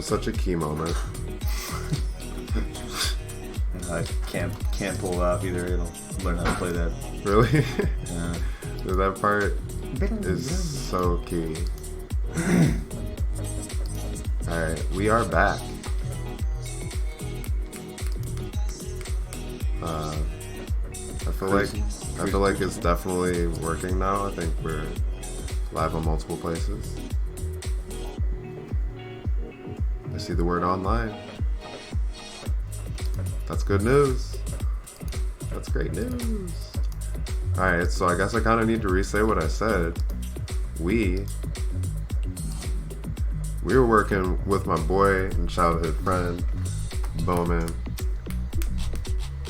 such a key moment. I can't pull it off either. It'll learn how to play that. Really? Yeah. That part is so key. Alright, we are back. I feel like it's definitely working now. I think we're live on multiple places. I see the word online. That's good news. That's great news. Alright, so I guess I kind of need to re-say what I said. We were working with my boy and childhood friend, Boman.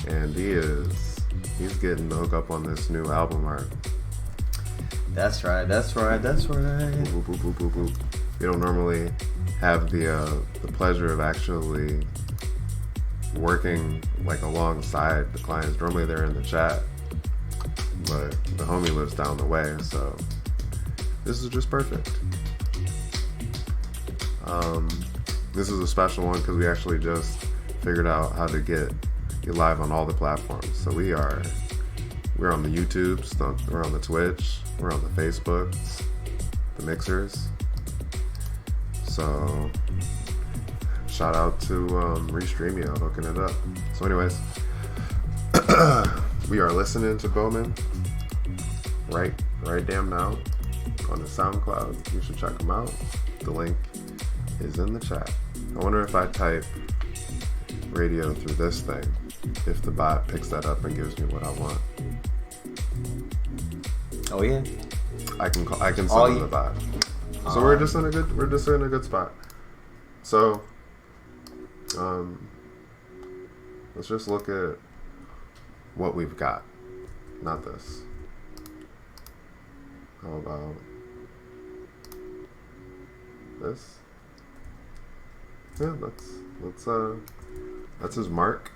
And he's getting the hook up on this new album art. That's right. Boop, boop, boop, boop, boop. We don't normally have the pleasure of actually working like alongside the clients. Normally they're in the chat, but the homie lives down the way, so this is just perfect. This is a special one because we actually just figured out how to get live on all the platforms. So we're on the YouTubes, we're on the Twitch, we're on the Facebooks, the Mixers. So shout out to Restreamio hooking it up. So anyways, we are listening to Boman right damn now on the SoundCloud. You should check them out. The link is in the chat. I wonder if I type radio through this thing, if the bot picks that up and gives me what I want. Oh yeah. I can send it to the bot. So we're just in a good spot. So let's just look at what we've got. Not this. How about this? Yeah, that's his mark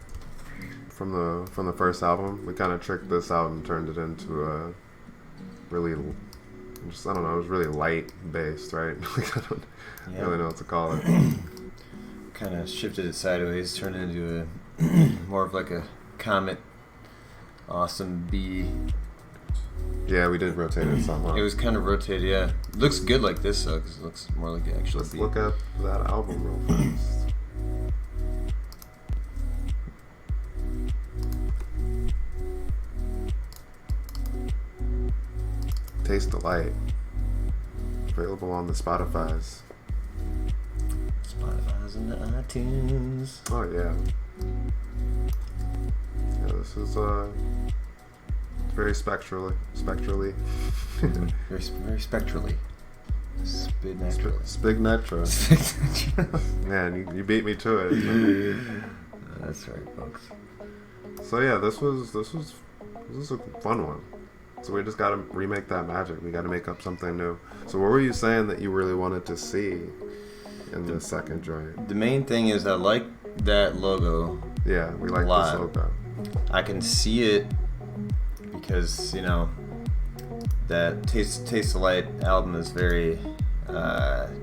from the first album. We kind of tricked this out and turned it into a really, I don't know, it was really light based, right? I don't really know what to call it. Kind of shifted it sideways, turned it into a more of like a Comet Awesome B. Yeah, we did rotate it somewhat. It was kind of rotated, yeah. It looks good like this though, because it looks more like it actually. Let's look at that album real fast. Taste the Light. Available on the Spotify's. Spotify's and the iTunes. Oh yeah. Yeah, this is very spectrally. very spectrally. Spignetra. Man, you beat me to it. That's right, folks. So yeah, this was a fun one. So we just gotta remake that magic. We gotta make up something new. So what were you saying that you really wanted to see in the second joint? The main thing is I like that logo. Yeah, we like this logo. I can see it because, you know, that Taste the Light album is very kind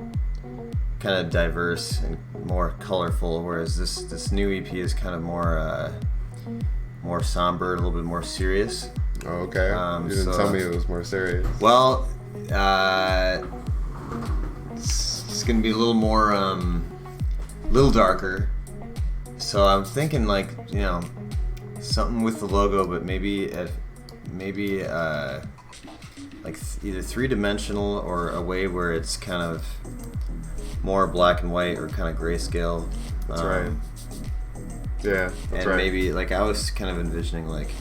of diverse and more colorful, whereas this new EP is kind of more somber, a little bit more serious. Oh, okay. You didn't tell me it was more serious. Well, it's going to be a little more, little darker. So I'm thinking like, you know, something with the logo, but maybe like either three-dimensional or a way where it's kind of more black and white or kind of grayscale. That's right. Yeah, that's right. Maybe like I was kind of envisioning like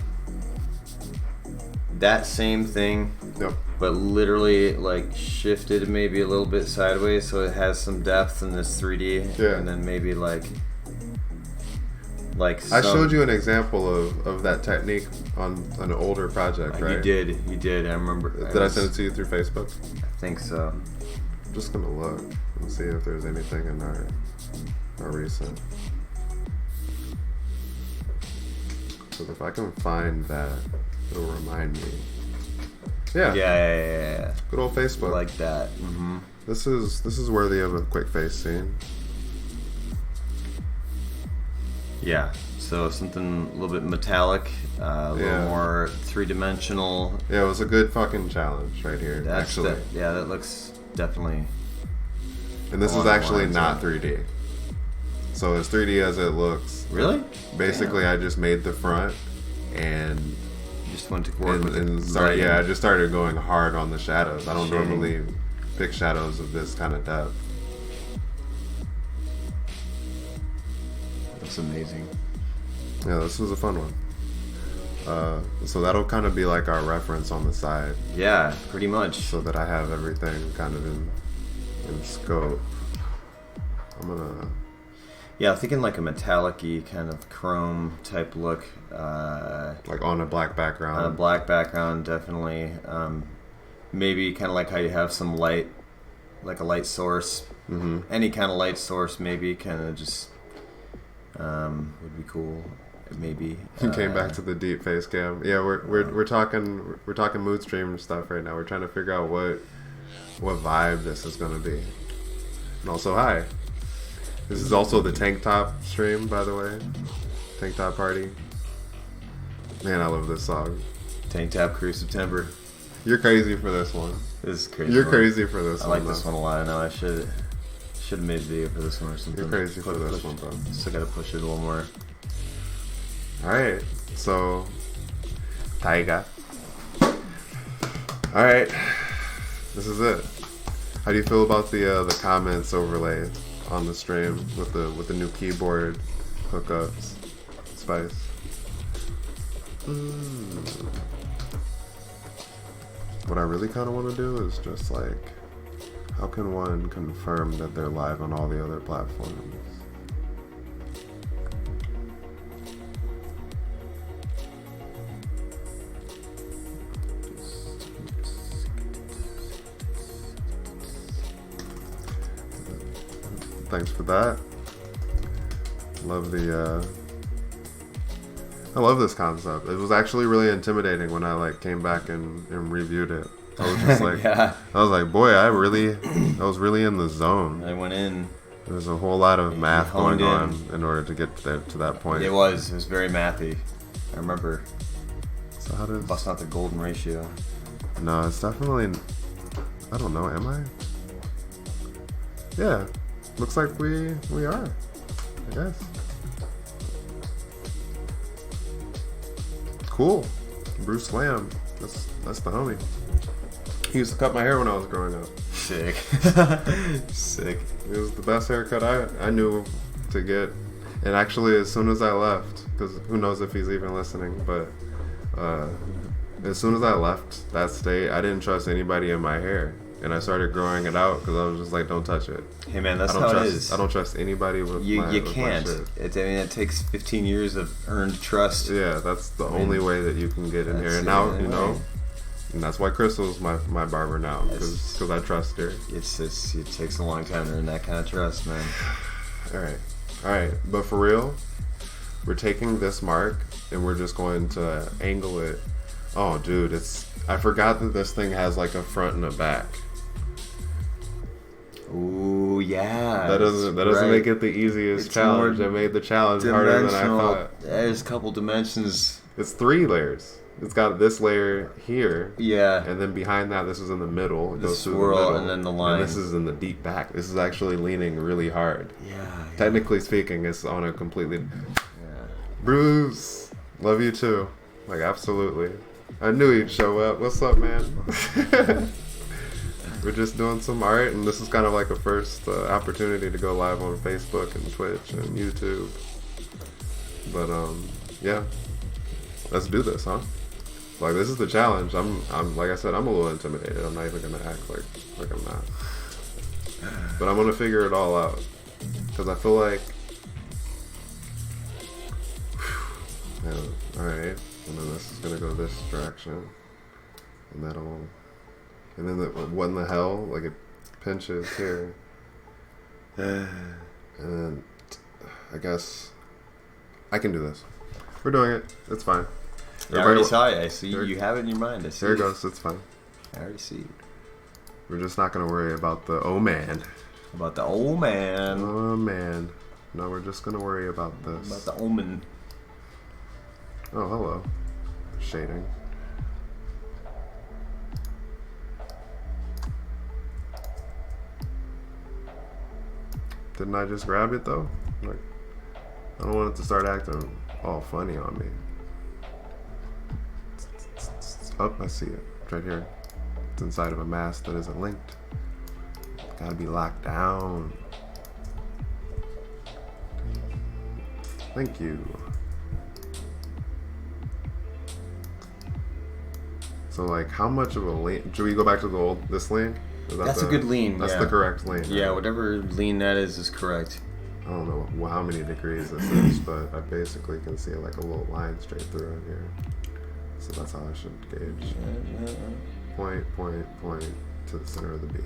that same thing, yep, but literally like shifted maybe a little bit sideways so it has some depth in this 3D. Yeah. And then maybe like I showed you an example of that technique on an older project, right? You did. I remember. Did I send it to you through Facebook? I think so. I'm just gonna look and see if there's anything in our recent. So if I can find that, it'll remind me. Yeah. Good old Facebook. Like that. Mm-hmm. This is worthy of a quick face scene. Yeah. So something a little bit metallic, a little more three-dimensional. Yeah, it was a good fucking challenge right here, actually. That looks definitely... And this is actually not 3D. So as 3D as it looks. Really? Basically, I just made the front and... Just went to work with it. I just started going hard on the shadows. I don't normally pick shadows of this kind of depth. That's amazing. Yeah, this was a fun one. So that'll kind of be like our reference on the side. Yeah, pretty much. So that I have everything kind of in scope. I'm gonna... Yeah, I'm thinking like a metallic-y kind of chrome type look. Like on a black background. On a black background, definitely. Maybe kind of like how you have some light, like a light source. Mm-hmm. Any kind of light source, maybe, kind of just would be cool. Maybe. Came back to the deep face cam. Yeah, we're talking mood stream stuff right now. We're trying to figure out what vibe this is gonna be. And also, hi. This is also the tank top stream, by the way. Tank top party. Man, I love this song. Tank Top Crew September. You're crazy for this one. This is crazy. You're crazy for this one. I like this one a lot. I know I should have made a video for this one or something. You're crazy for this one, bro. Still gotta push it a little more. Alright, so Taiga. Alright. This is it. How do you feel about the comments overlay on the stream with the new keyboard hookups? Spice. What I really kind of want to do is just like, how can one confirm that they're live on all the other platforms? Thanks for that. I love this concept. It was actually really intimidating when I like came back and reviewed it. I was just like, yeah. I was like, boy, I was really in the zone. I went in. There was a whole lot of math going on in order to get to that point. It was very mathy. I remember. So how does... Busting out the golden ratio. No, it's definitely... I don't know, am I? Yeah. Looks like we are, I guess. Cool. Bruce Slam. That's the homie. He used to cut my hair when I was growing up. Sick. Sick. It was the best haircut I knew to get. And actually, as soon as I left, because who knows if he's even listening, but as soon as I left that state, I didn't trust anybody in my hair. And I started growing it out because I was just like, don't touch it. Hey man, that's how it is. I don't trust anybody with you with can't. It takes 15 years of earned trust. Yeah, that's the only way that you can get in here. And now, you know, and that's why Crystal's my barber now, because I trust her. It takes a long time to earn that kind of trust, man. All right. But for real, we're taking this mark and we're just going to angle it. Oh, dude, I forgot that this thing has like a front and a back. Ooh, yeah. That doesn't make it the easiest challenge. It made the challenge harder than I thought. There's a couple dimensions. It's 3 layers. It's got this layer here. Yeah. And then behind that, this is in the middle. It the goes swirl through the middle, and then the line. And this is in the deep back. This is actually leaning really hard. Yeah. Technically speaking, it's on a completely... Yeah. Bruce, love you too. Like, absolutely. I knew he'd show up. What's up, man? We're just doing some art, and this is kind of like a first opportunity to go live on Facebook and Twitch and YouTube. But yeah, let's do this, huh? Like, this is the challenge. I'm like I said, I'm a little intimidated. I'm not even gonna act like I'm not. But I'm gonna figure it all out because I feel like, yeah, all right. And then this is gonna go this direction, and that'll. And then what in the hell? Like, it pinches here. And then I guess I can do this. We're doing it. It's fine. Yeah, I already saw it. I see you have it in your mind. I see. There it goes. It's fine. I already see it. We're just not going to worry about the oh man. About the old man. Oh man. No, we're just gonna worry about this. About the omen. Oh, hello. Shading. Didn't I just grab it though? Like, I don't want it to start acting all funny on me. Oh, I see it. It's right here. It's inside of a mask that isn't linked. Gotta be locked down. Thank you. So, like, how much of a lean? Should we go back to this lean? That's a good lean. That's yeah. the correct lean. Yeah, right? whatever lean that is correct. I don't know how many degrees this is, but I basically can see like a little line straight through in here. So that's how I should gauge. Point to the center of the B.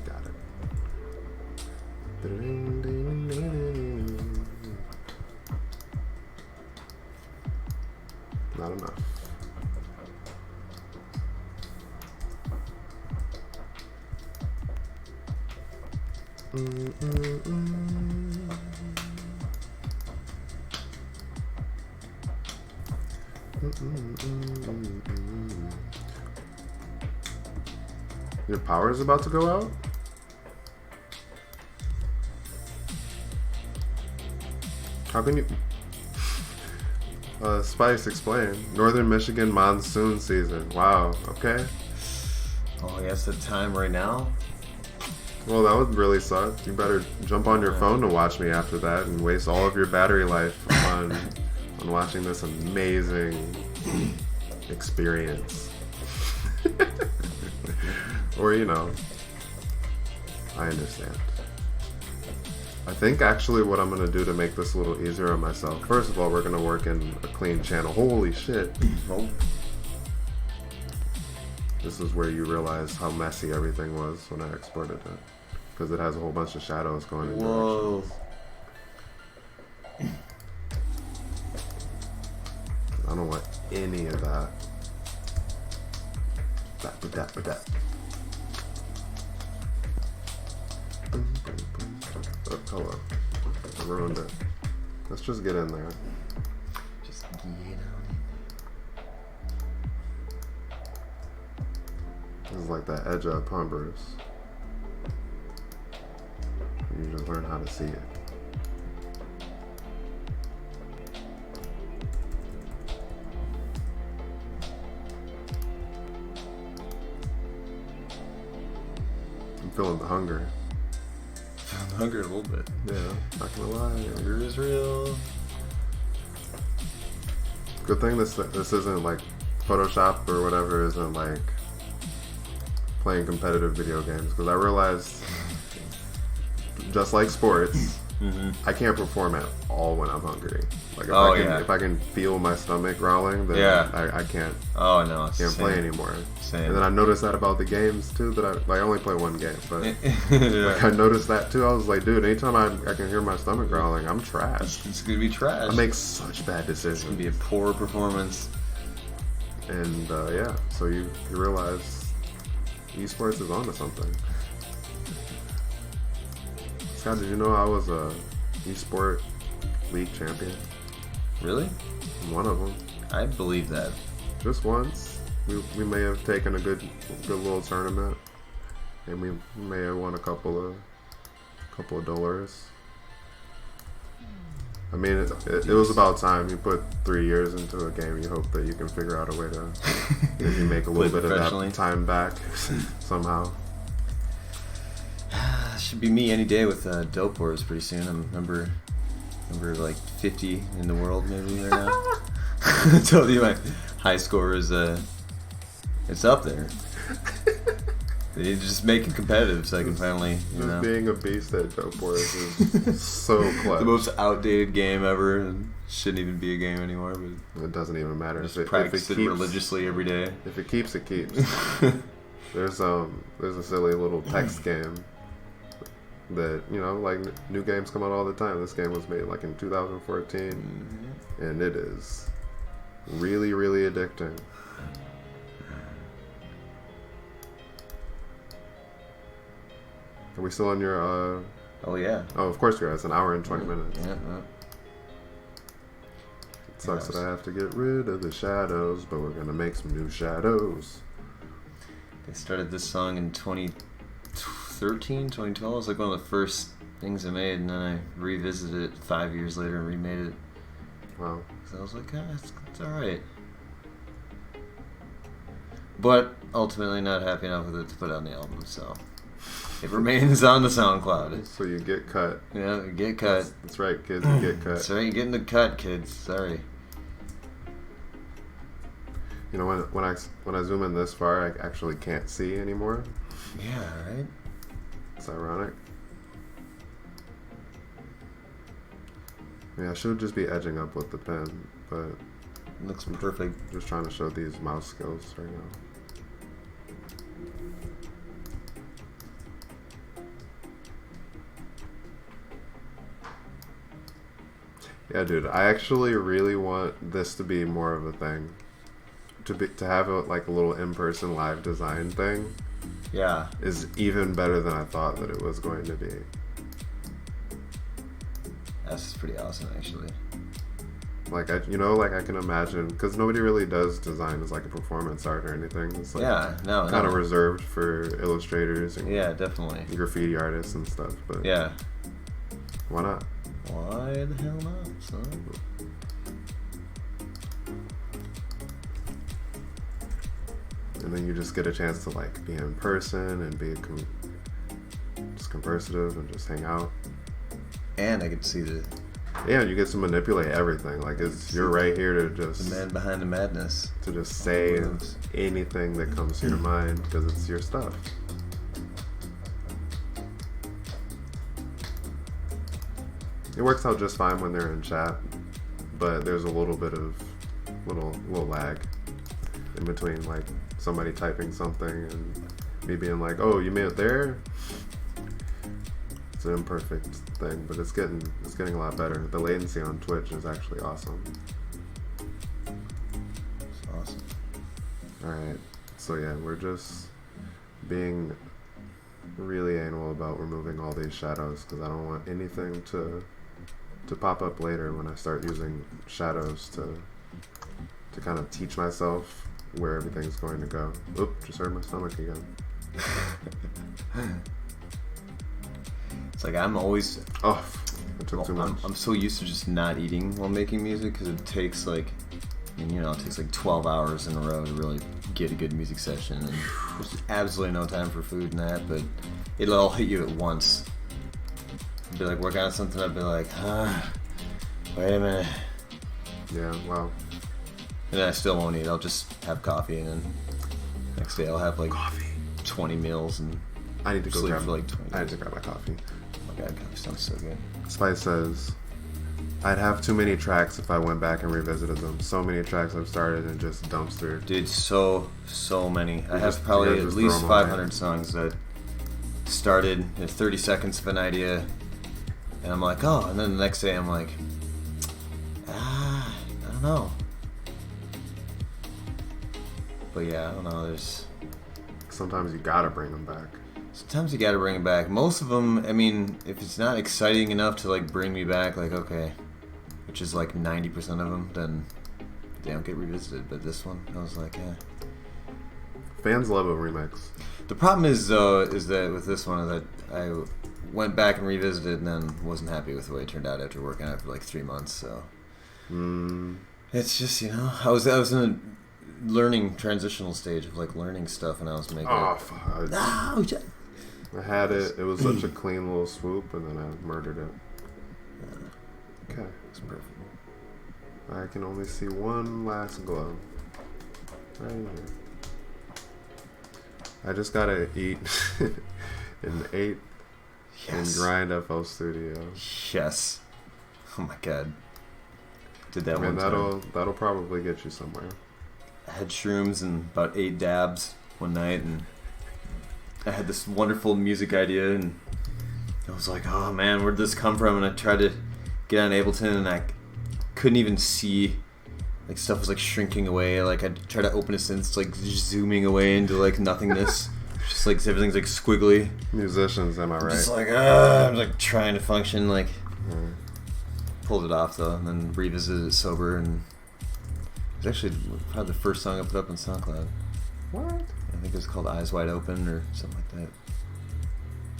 Got it. Not enough. Your power is about to go out? How can you... Spice, explain. Northern Michigan monsoon season. Wow, okay. Oh, yes, the time right now? Well, that would really suck. You better jump on your phone to watch me after that and waste all of your battery life on watching this amazing experience. Or, you know, I understand. I think actually what I'm going to do to make this a little easier on myself, first of all, we're going to work in a clean channel. Holy shit. Oh. This is where you realize how messy everything was when I exported it. Because it has a whole bunch of shadows going in directions. I don't want any of that. That. Oh, hello. I ruined it. Let's just get in there. Just get on. This is like that edge of Palm Bruce. You just learn how to see it. I'm feeling the hunger. I'm hungry a little bit. Yeah, not gonna lie. Hunger is real. Good thing this isn't like Photoshop or whatever isn't like playing competitive video games, because I realized, just like sports, I can't perform at all when I'm hungry. Like if I can feel my stomach growling, then I can't. Oh no, Can't play anymore. Same. And then I noticed that about the games too. That I only play one game, but like I noticed that too. I was like, dude, anytime I can hear my stomach growling, I'm trash. It's gonna be trash. I make such bad decisions. It's gonna be a poor performance. And yeah, so you realize esports is onto something. Scott, did you know I was a esport league champion? Really? One of them. I believe that. Just once. We may have taken a good little tournament, and we may have won a couple of dollars. I mean, it was about time. You put 3 years into a game. You hope that you can figure out a way to maybe make a little bit of that time back somehow. Should be me any day with Dope Wars pretty soon. I'm number like 50 in the world maybe right now. I told you my high score is it's up there. They need to just make it competitive so I can finally, you know. Being a beast at Dope Wars is so close. The most outdated game ever, and shouldn't even be a game anymore. But it doesn't even matter. Just practice it religiously every day. If it keeps, it keeps. There's a silly little text game that, you know, like new games come out all the time. This game was made like in 2014, and it is really, really addicting. Are we still on your Oh, yeah. Oh, of course you're right. It's an hour and 20 minutes. Yeah. It sucks that I have to get rid of the shadows, but we're going to make some new shadows. They started this song in 2013, 2012. It was like one of the first things I made, and then I revisited it 5 years later and remade it. Wow. So I was like, it's alright. But ultimately not happy enough with it to put on the album, so it remains on the SoundCloud. So you get cut. Yeah, get cut. That's right, kids, you get cut. That's right, you're getting the cut, kids. Sorry. You know, when I zoom in this far, I actually can't see anymore. Yeah, right? It's ironic. Yeah, I should just be edging up with the pen, but It looks perfect. just trying to show these mouse skills right now. Yeah, dude, I actually really want this to be more of a thing. To have a little in-person live design thing. Yeah. Is even better than I thought that it was going to be. That's pretty awesome, actually. I can imagine, because nobody really does design as like a performance art or anything. It's kind of reserved for illustrators and definitely graffiti artists and stuff. But why not? Why the hell not, son? And then you just get a chance to be in person and be just conversative and just hang out. And I get to see and you get to manipulate everything. You're right here to just the man behind the madness. To just say anything that comes to your mind because it's your stuff. It works out just fine when they're in chat, but there's a little bit of little lag in between somebody typing something and me being like, oh, you mean it there? It's an imperfect thing, but it's getting a lot better. The latency on Twitch is actually awesome. It's awesome. Alright, so yeah, we're just being really anal about removing all these shadows because I don't want anything to pop up later when I start using shadows to kind of teach myself where everything's going to go. Oop, just hurt my stomach again. It's I'm always... Oh, I took too much. I'm so used to just not eating while making music because it takes it takes 12 hours in a row to really get a good music session. And there's absolutely no time for food in that, but it'll all hit you at once. I'd be working on something, I'd be like, wait a minute. Yeah, wow. And then I still won't eat. I'll just have coffee, and then next day I'll have coffee. 20 meals, and I need to go sleep grab for 20 I need to grab my coffee. Oh my god, coffee sounds so good. Spice says, I'd have too many tracks if I went back and revisited them. So many tracks I've started and just dumpster. Dude, so many. I have probably at least 500 songs that started in 30 seconds of an idea, and I'm like, oh, and then the next day I'm like, I don't know. But yeah, I don't know, there's... Sometimes you gotta bring them back. Sometimes you gotta bring it back. Most of them, if it's not exciting enough to bring me back, okay, which is 90% of them, then they don't get revisited. But this one, I was like, yeah. Fans love a remix. The problem is that with this one, that I went back and revisited and then wasn't happy with the way it turned out after working on it for 3 months. So it's just, I was in a learning transitional stage of learning stuff, and I was making fuck. No, shit. I had it. It was such a clean little swoop, and then I murdered it. Okay. It's perfect. I can only see one last glow. Right here. I just gotta eat an 8 and grind FL Studio. Yes. Oh my god. Did that one that'll probably get you somewhere. I had shrooms and about 8 dabs one night, and I had this wonderful music idea, and I was like, oh man, where'd this come from? And I tried to get on Ableton, and I couldn't even see. Stuff was shrinking away. I'd try to open a synth, just zooming away into nothingness. Just like everything's like squiggly. Musicians, am I right? Just like I'm like trying to function. Like Mm. pulled it off though, and then revisited it sober, and it was actually probably the first song I put up on SoundCloud. What? I think it was called Eyes Wide Open or something like that.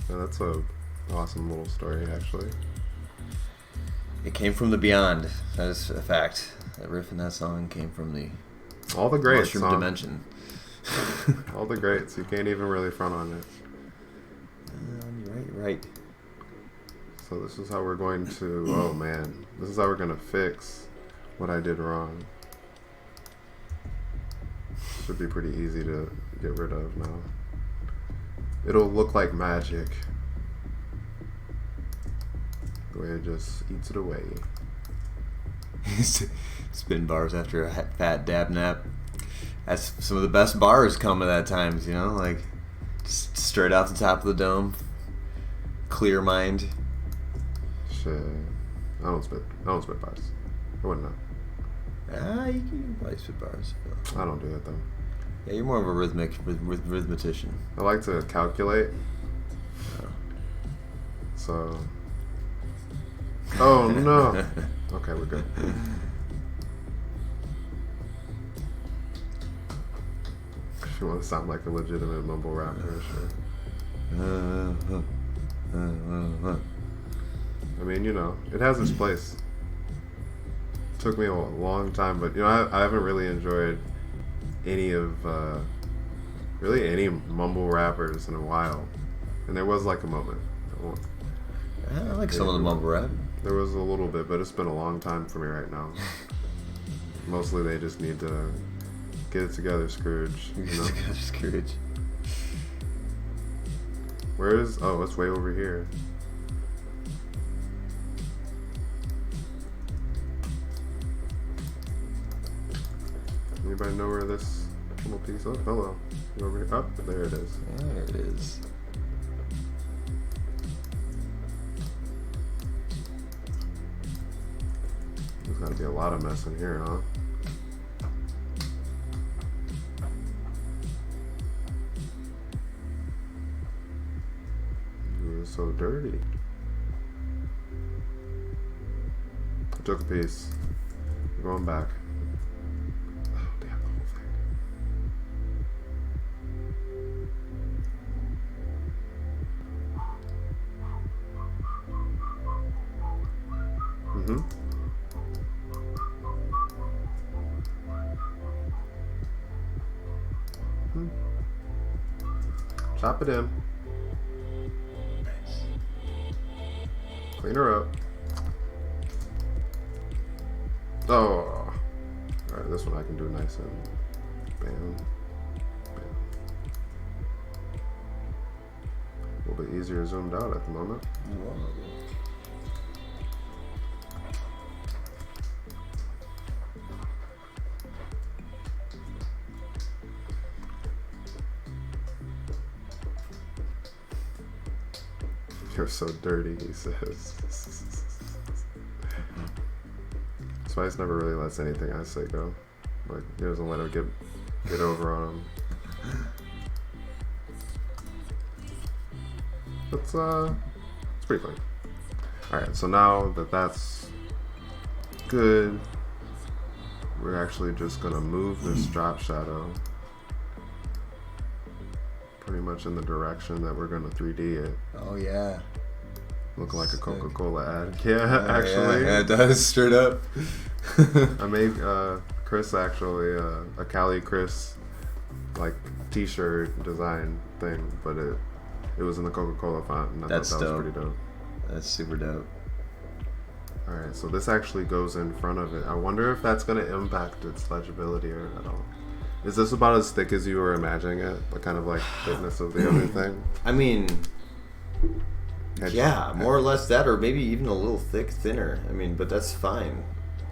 Yeah, that's a awesome little story, actually. It came from the beyond. That is a fact. That riff in that song came from the All the greats, mushroom dimension. All the greats. You can't even really front on it. You're right. So this is how we're going to. Oh man, this is how we're gonna fix what I did wrong. Should be pretty easy to get rid of now. It'll look like magic. The way it just eats it away. Spin bars after a fat dab nap. That's some of the best bars come at that times, you know, like just straight off the top of the dome, clear mind. Shit, I don't spit bars. I wouldn't know. You can probably spit bars. I don't do it though. Yeah, you're more of a rhythmatician. I like to calculate. Oh. So. Oh no. Okay, we're good. If you want to sound like a legitimate mumble rapper, sure. I mean, you know, it has its place. Took me a long time, but you know, I haven't really enjoyed any of really any mumble rappers in a while, and there was like a moment. I like some of the mumble rap. There was a little bit, but it's been a long time for me right now. Mostly, they just need to get it together, Scrooge. You know? Scrooge. Where is? Oh, it's way over here. Anybody know where this little piece? Oh, hello. You over here? Up there it is. There it is. There's got to be a lot of mess in here, huh? You're so dirty. I took a piece. We're going back. Oh, damn, the whole thing. Mm-hmm. Chop it in. Nice. Clean her up. Oh. Alright, this one I can do nice and bam. Bam. A little bit easier zoomed out at the moment. Whoa. You're so dirty, he says. Spice never really lets anything I say go. Like, he doesn't let him get over on him. It's pretty clean. Alright, so now that that's good, we're actually just gonna move this drop shadow pretty much in the direction that we're gonna 3D it. Oh yeah. Looking like a Sick. Coca-Cola ad. Yeah, actually. Yeah, it does, straight up. I made Chris actually a Cali Chris like t-shirt design thing, but it was in the Coca-Cola font, and I That's thought that dope. was pretty dope. That's super dope. Alright, so this actually goes in front of it. I wonder if that's going to impact its legibility or at all. Is this about as thick as you were imagining it? The kind of like thickness of the other thing? I mean, Had more or less that, or maybe even a little thinner. I mean, but that's fine.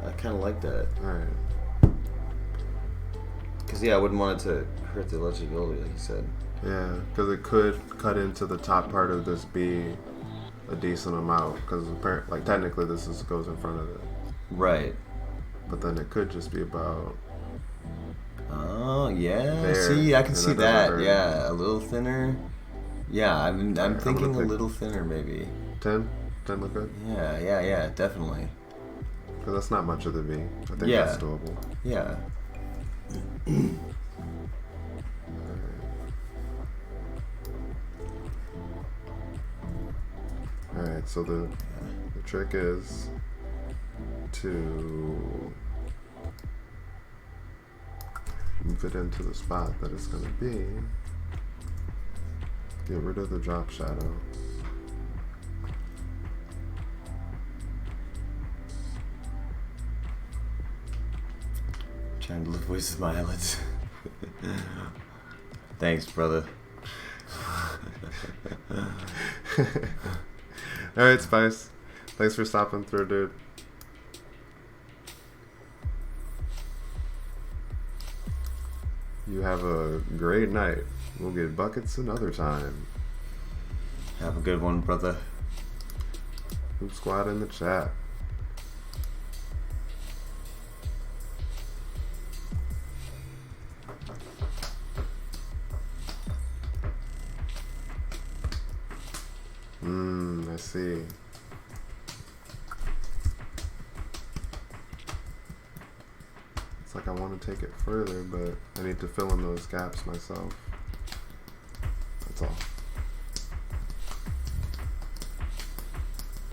I kind of like that. Alright. Because, yeah, I wouldn't want it to hurt the legibility, like you said. Yeah, because it could cut into the top part of this B a decent amount, because like technically this goes in front of it. Right. But then it could just be about Oh yeah. There, See, I can and see that doesn't that. hurt. Yeah, a little thinner. Yeah, I'm Alright, I'm thinking gonna a pick little thinner maybe. 10. 10 look good? Yeah, definitely. Because that's not much of the V. I think that's Yeah. doable. Yeah. Alright, so the trick is to move it into the spot that it's going to be. Get rid of the drop shadow. Trying to lift voices my eyelids. Thanks, brother. Alright, Spice. Thanks for stopping through, dude. You have a great night. We'll get buckets another time. Have a good one, brother. Hoop Squad in the chat. I see. It's like I want to take it further, but I need to fill in those gaps myself. That's all.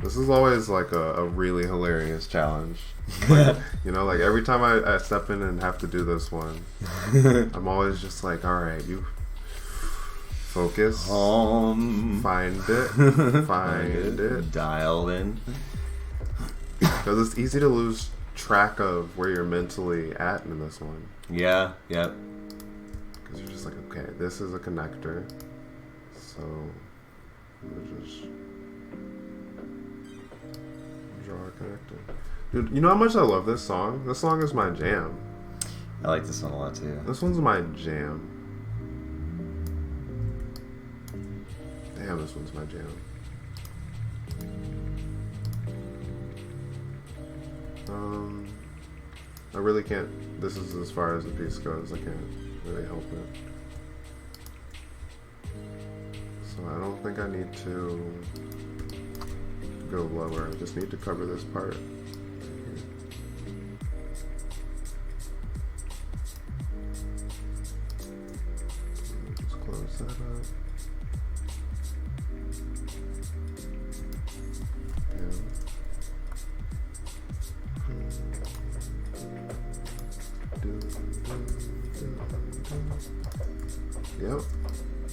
This is always like a really hilarious challenge. Like, you know, like every time I step in and have to do this one, I'm always just like, alright, you focus, find it, dial in. Because it's easy to lose track of where you're mentally at in this one. Yeah, yep. Because you're just like, okay, this is a connector, so we'll just draw a connector. Dude, you know how much I love this song? This song is my jam. I like this one a lot too. This one's my jam. Damn, this one's my jam. I really can't. This is as far as the piece goes. I can't really help it. So I don't think I need to go lower. I just need to cover this part. Just close that up. Yep,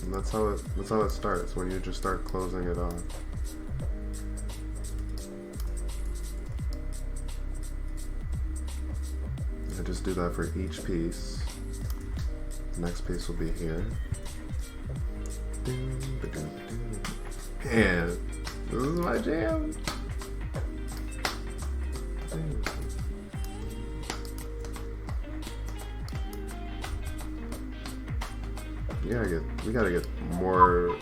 and that's how it starts, when you just start closing it off. I just do that for each piece. The next piece will be here. And this is my jam. We gotta get more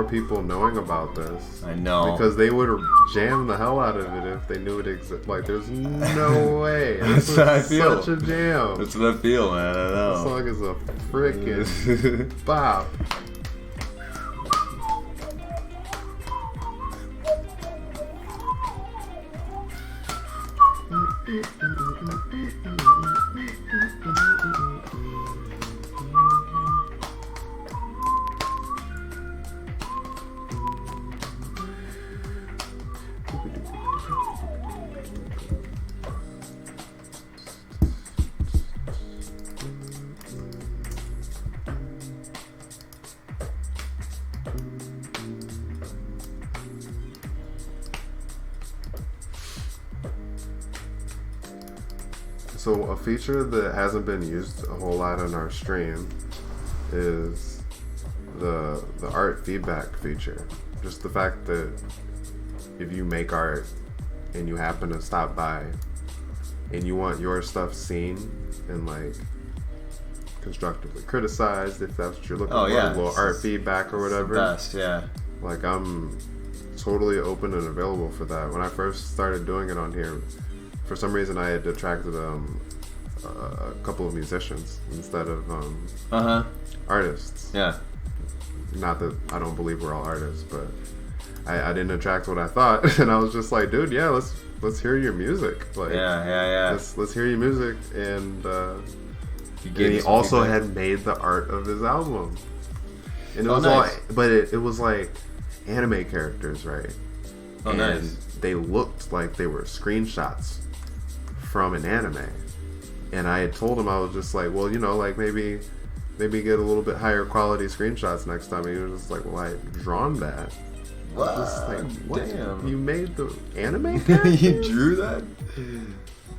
people knowing about this. I know. Because they would jam the hell out of it if they knew it existed. Like, there's no way. That's This what I is feel. such a jam. That's what I feel, man. I know. This song is a freaking bop. So a feature that hasn't been used a whole lot on our stream is the art feedback feature. Just the fact that if you make art and you happen to stop by and you want your stuff seen and like constructively criticized, if that's what you're looking for, a little art feedback or whatever. It's the best, yeah. Like, I'm totally open and available for that. When I first started doing it on here, for some reason I had detracted a couple of musicians instead of artists. Yeah. Not that I don't believe we're all artists, but I didn't attract what I thought, and I was just like, dude, yeah, let's hear your music. Like, yeah. Let's hear your music, and He also had made the art of his album, and it was nice. it was like anime characters, right? Oh, and nice. they looked like they were screenshots from an anime, and I had told him, I was just like, well, like maybe get a little bit higher quality screenshots next time. And he was just like, well, I had drawn that. What? Like, what? Damn. You made the anime characters? You drew that?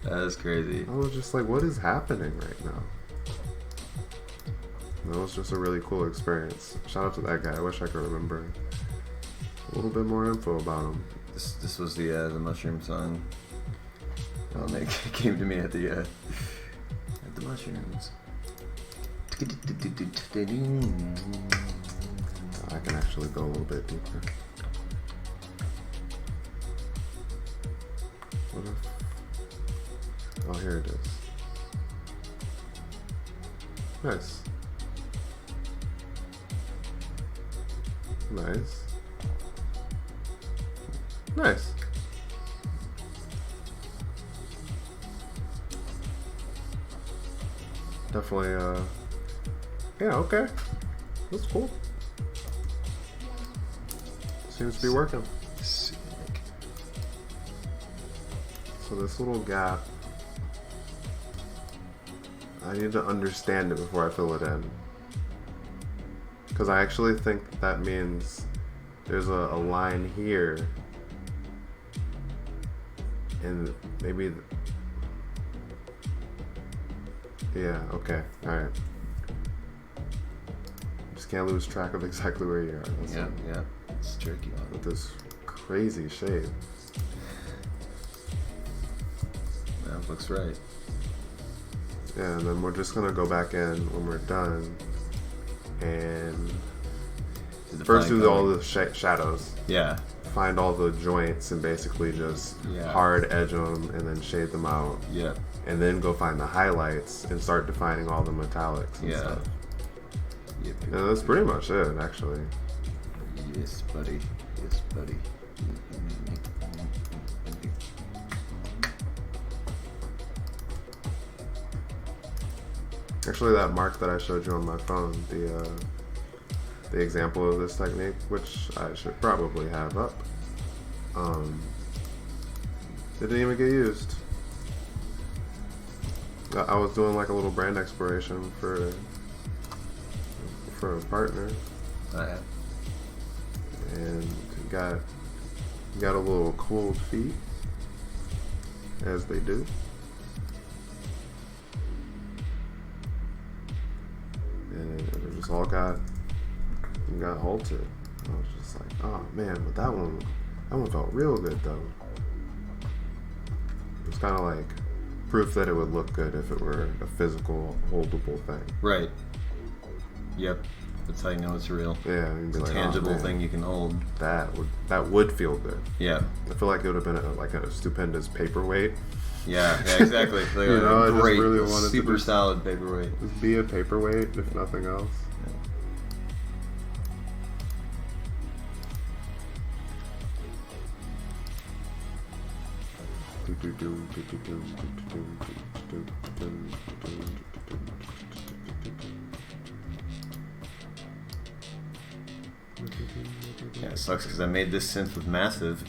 That is crazy. I was just like, what is happening right now? That was just a really cool experience. Shout out to that guy. I wish I could remember a little bit more info about him. This was the mushroom song. Oh, it came to me at the mushrooms. I can actually go a little bit deeper. What if... Oh, here it is. Nice. Nice. Nice. Definitely, yeah, okay. That's cool. Seems to be working. Sick. So this little gap, I need to understand it before I fill it in. Because I actually think that means there's a line here, and maybe, yeah, okay, alright. Just can't lose track of exactly where you are. That's Yeah, it's tricky. with this crazy shape. That looks right. Yeah, and then we're just gonna go back in when we're done, and first do all the shadows. Yeah. Find all the joints and basically just hard edge them and then shade them out. Yeah. And then go find the highlights and start defining all the metallics and stuff. Yep. And that's pretty much it, actually. Yes, buddy. Yes, buddy. Actually, that mark that I showed you on my phone, the example of this technique, which I should probably have up, didn't even get used. I was doing like a little brand exploration for a partner, and got a little cold feet, as they do. And it just all got halted. I was just like, oh man, but that one felt real good though. It was kind of like proof that it would look good if it were a physical, holdable thing. Right. Yep. That's how you know it's real. Yeah, you'd be It's like, a tangible oh, man, thing you can hold. That would feel good. Yeah. I feel like it would have been a stupendous paperweight. Yeah, exactly. Like You know, I just great, really wanted to super just- solid paperweight. Just be a paperweight, if nothing else. Yeah, it sucks because I made this synth with Massive.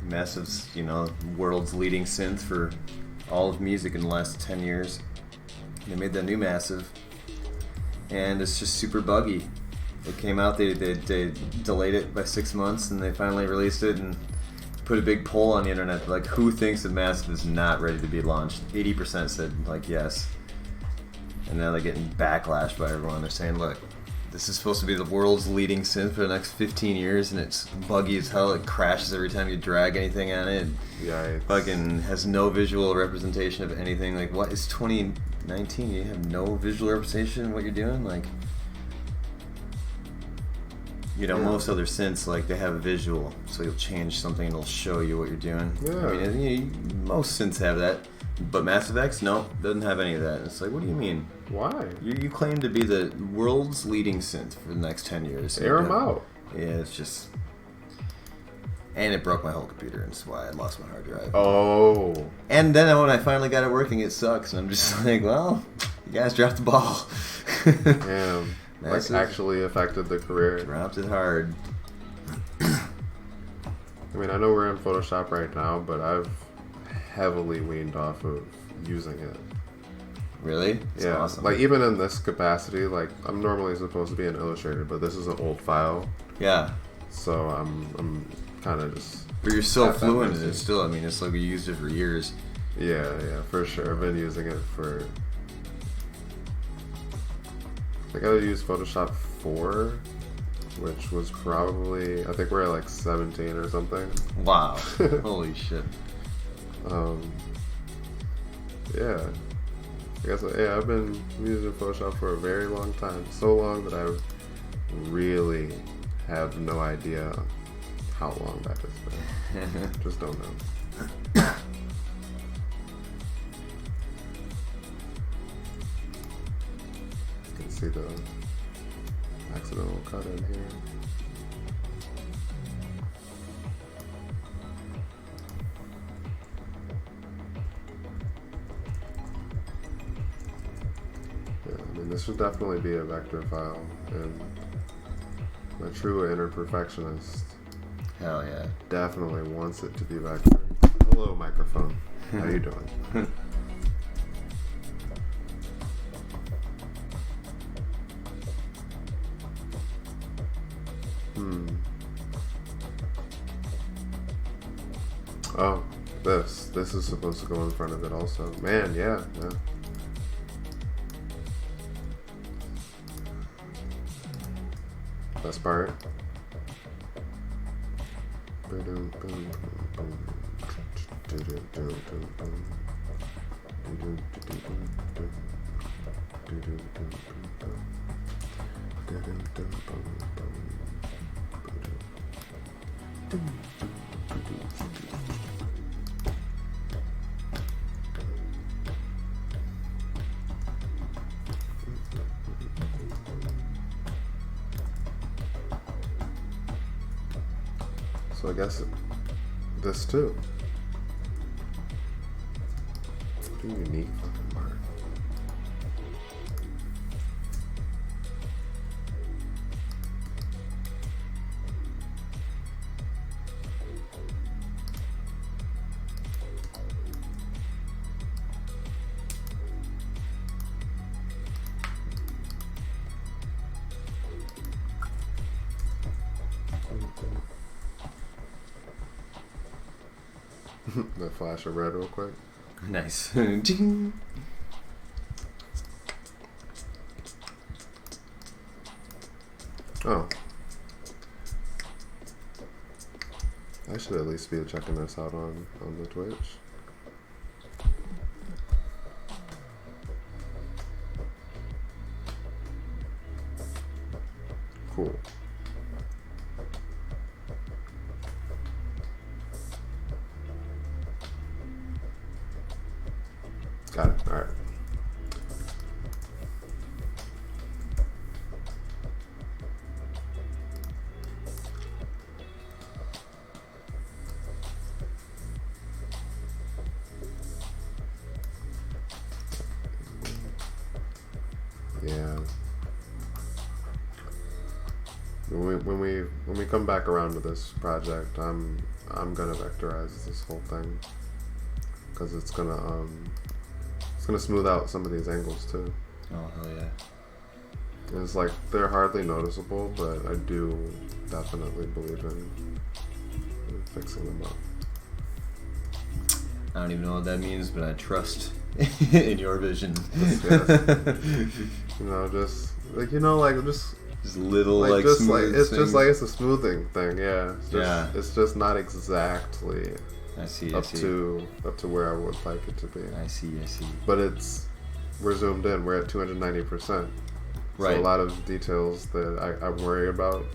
Massive's, world's leading synth for all of music in the last 10 years. They made that new Massive, and it's just super buggy. It came out, they delayed it by 6 months, and they finally released it and put a big poll on the internet, like, who thinks that Massive is not ready to be launched? 80% said, like, yes. And now they're getting backlash by everyone. They're saying, look, this is supposed to be the world's leading synth for the next 15 years, and it's buggy as hell. It crashes every time you drag anything on it. Yeah, it Fucking has no visual representation of anything. Like, what is 2019? You have no visual representation of what you're doing? Like, most other synths, like, they have a visual, so you'll change something and it'll show you what you're doing. Yeah. I mean, most synths have that. But Mass Effects, no, doesn't have any of that. It's like, what do you mean? Why? You claim to be the world's leading synth for the next 10 years. Air them out. Yeah, it's just... And it broke my whole computer, and that's why I lost my hard drive. Oh. And then when I finally got it working, it sucks. And I'm just like, well, you guys dropped the ball. Damn. Massive. Like, actually affected the career. Dropped it hard. I mean, I know we're in Photoshop right now, but I've heavily weaned off of using it. Really? That's yeah. awesome. Like, even in this capacity, like, I'm normally supposed to be an illustrator, but this is an old file. Yeah. So I'm kind of just... But you're so at that fluent in mercy. it still. I mean, it's like you used it for years. Yeah, for sure. I've been using it for... I think I used Photoshop 4, which was probably... I think we're at like 17 or something. Wow. Holy shit. Yeah. I guess, yeah, I've been using Photoshop for a very long time. So long that I really have no idea how long that has been. Just don't know. You can see the accidental cut in here. Yeah, I mean, this should definitely be a vector file, and my true inner perfectionist Hell yeah. definitely wants it to be vector. Hello, microphone. How you doing? Oh, this is supposed to go in front of it also. Man, yeah. Best part. So I guess this too. What a unique fucking mark. The flash of red real quick. Nice. Ding. Oh. I should at least be checking this out on the Twitch. Cool. Got it. All right. Yeah. When we come back around to this project, I'm gonna vectorize this whole thing because it's gonna smooth out some of these angles too. Oh, hell yeah. And it's like they're hardly noticeable, but I do definitely believe in fixing them up. I don't even know what that means, but I trust in your vision. Yes. Just Just little like smooth it's things. just like it's a smoothing thing. Yeah. Yeah. It's just not exactly I see. up to where I would like it to be. I see. But we're zoomed in. We're at 290%. Right. So a lot of details that I worry about,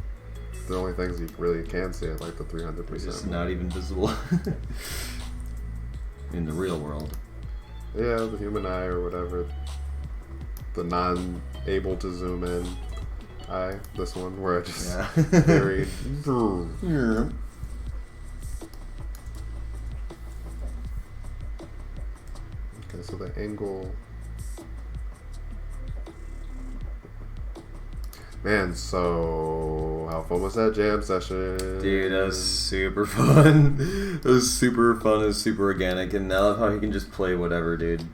the only things you really can see are like the 300%. It's not even visible in the real world. Yeah, the human eye or whatever. The non-able to zoom in eye. This one where I just very. Yeah. Okay, so the angle. Man, so how fun was that jam session? Dude, that was super fun. It was super fun. It was super organic, and I love how he can just play whatever, dude.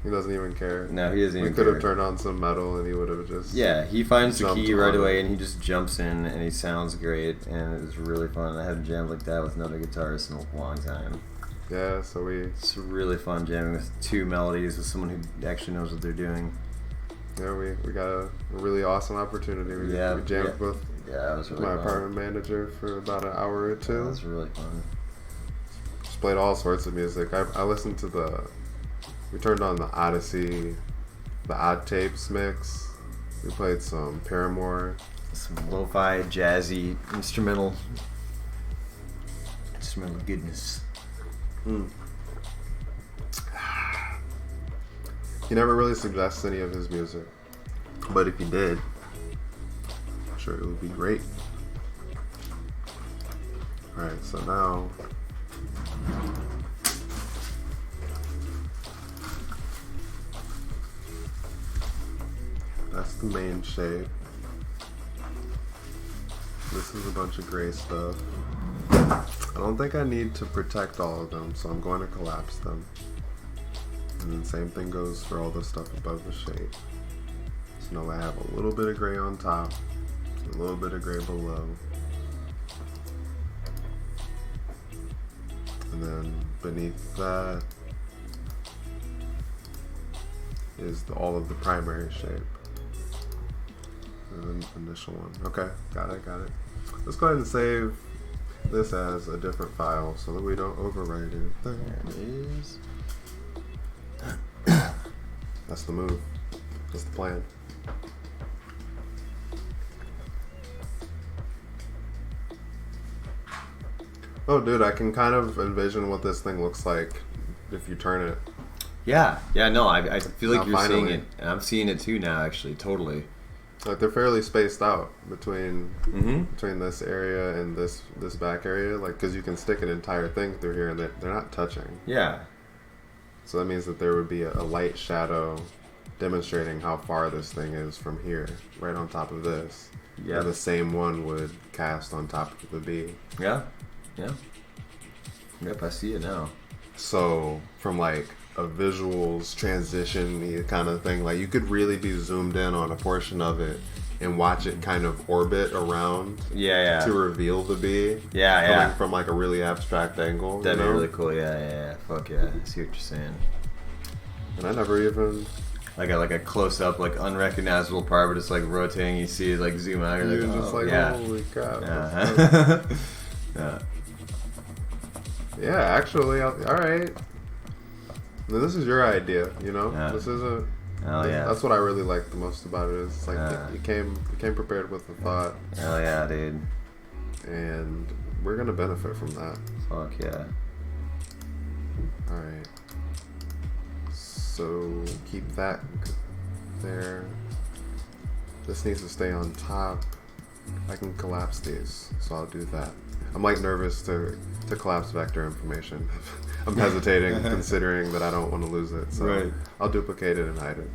He doesn't even care. No, he doesn't even care. We could have care. turned on some metal and he would have just... Yeah, he finds the key right on away it. and he just jumps in and he sounds great and it was really fun. I haven't jammed like that with another guitarist in a long time. Yeah, so It's really fun jamming with two melodies with someone who actually knows what they're doing. Yeah, we got a really awesome opportunity. We jammed with Yeah, it was really my fun. apartment manager for about an hour or two. Yeah, it was really fun. Just played all sorts of music. I listened to we turned on the Odyssey, the Odd Tapes mix. We played some Paramore. Some lo-fi, jazzy, instrumental goodness. He never really suggests any of his music, but if he did, I'm sure it would be great. Alright, so now that's the main shape. This is a bunch of gray stuff. I don't think I need to protect all of them, so I'm going to collapse them. And then same thing goes for all the stuff above the shape. So now I have a little bit of gray on top, a little bit of gray below. And then beneath that is all of the primary shape. And the initial one. Okay, got it. Let's go ahead and save this as a different file so that we don't overwrite anything. There it is. That's the move. That's the plan. Oh, dude, I can kind of envision what this thing looks like if you turn it. Yeah, no, I feel like Now, you're seeing finally. it, and I'm seeing it too now, actually, totally. Like they're fairly spaced out between Mm-hmm. between this area and this back area, like because you can stick an entire thing through here and they're not touching. Yeah. So that means that there would be a light shadow demonstrating how far this thing is from here, right on top of this. Yeah. And the same one would cast on top of the B. Yeah. Yep, I see it now. So from like a visuals transition kind of thing, like you could really be zoomed in on a portion of it and watch it kind of orbit around Yeah. to reveal the B. Yeah. Coming from like a really abstract angle. That'd you be know? really cool. Yeah. Fuck yeah. I see what you're saying. And I never even... Like a close up, like unrecognizable part, but it's like rotating. You see it like zoom out. You're You're like, just oh, like, yeah. holy crap. Yeah. Yeah. Yeah, actually, all right. Now, this is your idea, you know? Yeah. This isn't... Hell yeah. That's what I really like the most about it. Is like Yeah. you came prepared with a thought, Hell yeah, dude. and we're gonna benefit from that. Fuck yeah. All right. So keep that there. This needs to stay on top. I can collapse these, so I'll do that. I'm like nervous to collapse vector information. I'm hesitating, considering that I don't want to lose it. So Right. I'll duplicate it and hide it.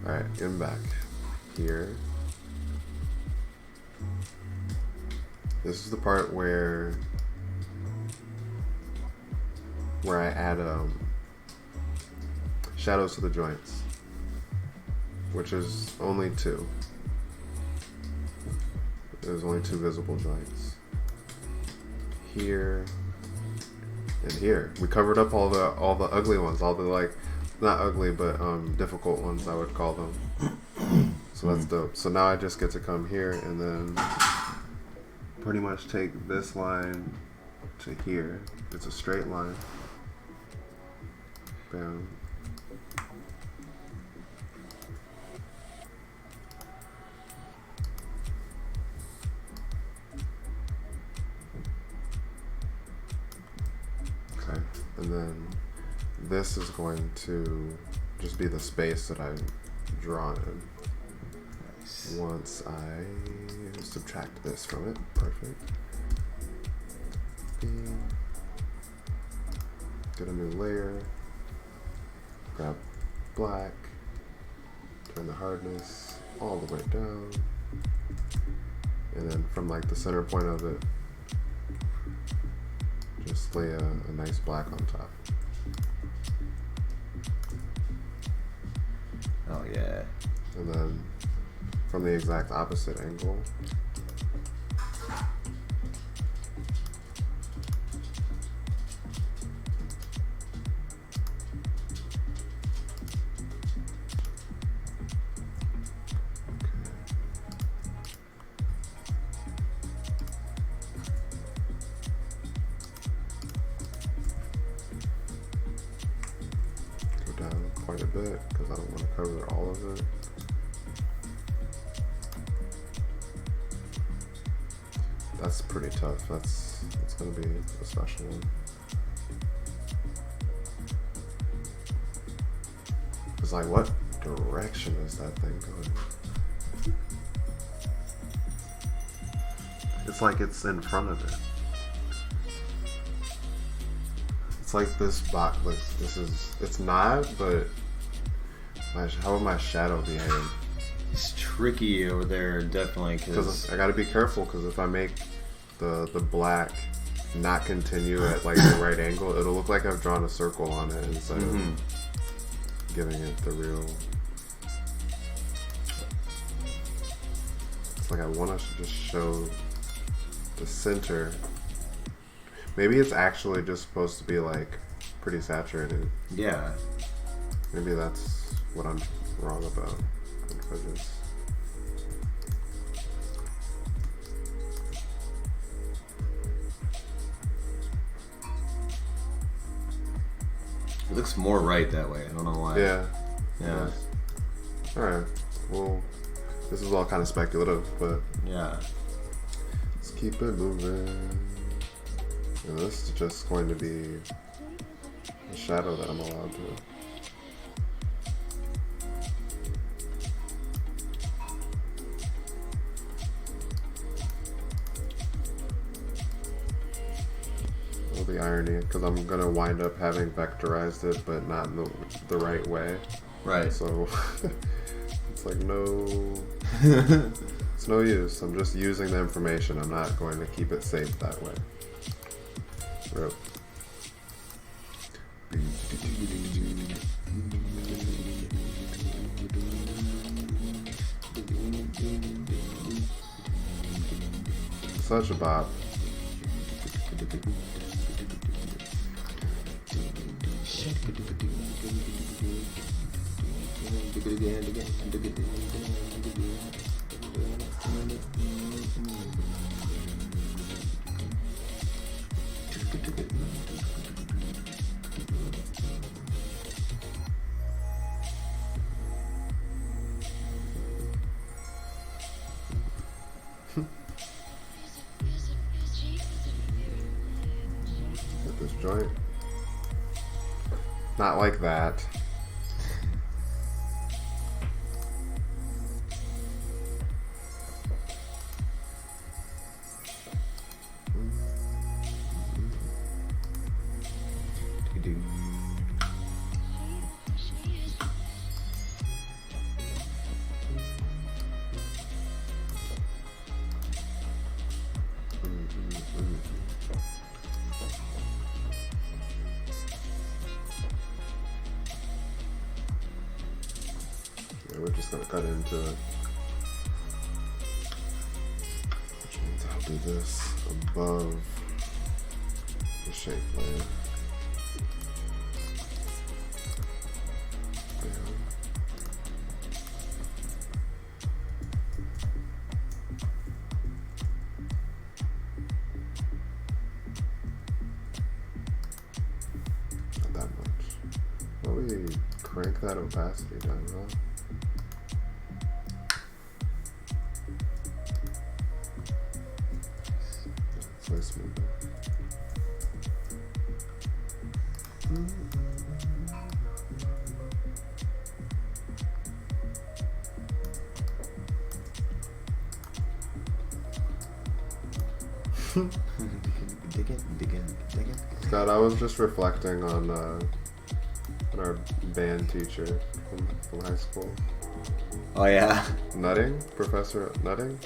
All right, getting back here. This is the part where I add shadows to the joints, which is only two. There's only two visible joints. Here and here. We covered up all the ugly ones, all the like, not ugly, but difficult ones, I would call them. So that's dope. So now I just get to come here and then pretty much take this line to here. It's a straight line. Bam. Okay, and then this is going to just be the space that I draw in. Nice. Once I subtract this from it, perfect. Get a new layer, grab black, turn the hardness all the way down, and then from like the center point of it, just lay a nice black on top. Oh yeah. And then from the exact opposite angle, quite a bit because I don't want to cover all of it. That's pretty tough. It's gonna be a special one. It's like, what direction is that thing going? It's like it's in front of it. It's like this box. It's not, but how would my shadow behave? It's tricky over there, definitely, because I got to be careful. Because if I make the black not continue at like the right angle, it'll look like I've drawn a circle on it instead of giving it the real. It's like I want to just show the center. Maybe it's actually just supposed to be like pretty saturated. Yeah. Maybe that's what I'm wrong about. It looks more right that way. I don't know why. Yeah. Yeah. Alright. Well, this is all kind of speculative, but yeah. Let's keep it moving. And this is just going to be a shadow that I'm allowed to. The irony, because I'm gonna wind up having vectorized it, but not in the right way. Right. So it's like it's no use. I'm just using the information. I'm not going to keep it safe that way. Yep. Such a bop. Hit this joint. Not like that. We're just gonna cut into it. Which means I'll do this above the shape layer. Not that much. Why don't we crank that opacity down, huh? Let's move it. Scott, I was just reflecting on our band teacher from high school. Oh yeah, Nutting? Professor Nutting?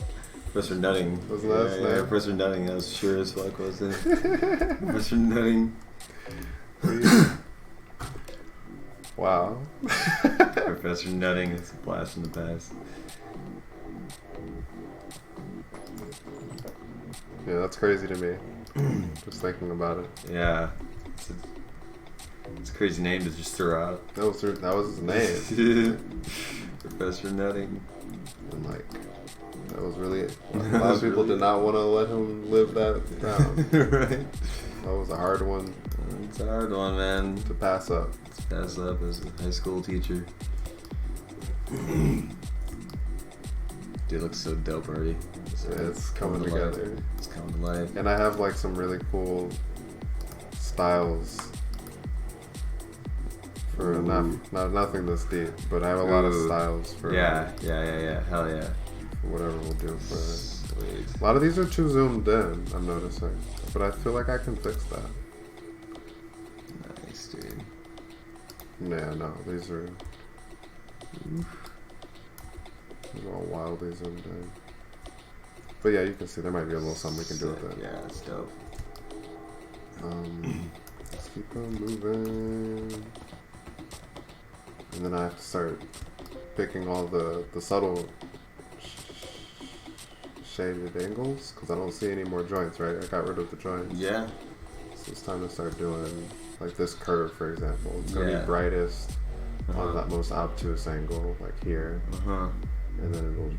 Professor Nutting. Wasn't that his name? Professor Nutting. That was sure as fuck, wasn't it? Professor Nutting. Wow. Professor Nutting is a blast from the past. Yeah, that's crazy to me. Just thinking about it. Yeah. It's a crazy name to just throw out. That was his name. Professor Nutting. And like, that was really it. A lot of people did not want to let him live that down. Right. That was a hard one It's a hard one, man. to pass up. To pass up as a high school teacher. Dude, looks so dope already. It's coming together. It's coming to life. And I have like some really cool styles for not nothing this deep, but I have a lot of styles for Yeah. Hell yeah. for whatever we'll do for it. Sweet. A lot of these are too zoomed in, I'm noticing, but I feel like I can fix that. Nice, dude. Yeah, no, these are all wildly zoomed in. But yeah, you can see there might be a little something we can do with it. Yeah, it's dope. Let's keep on moving. And then I have to start picking all the subtle shaded angles because I don't see any more joints, right? I got rid of the joints. Yeah. So it's time to start doing like this curve, for example. It's going to Yeah. be brightest on that most obtuse angle, like here. And then it'll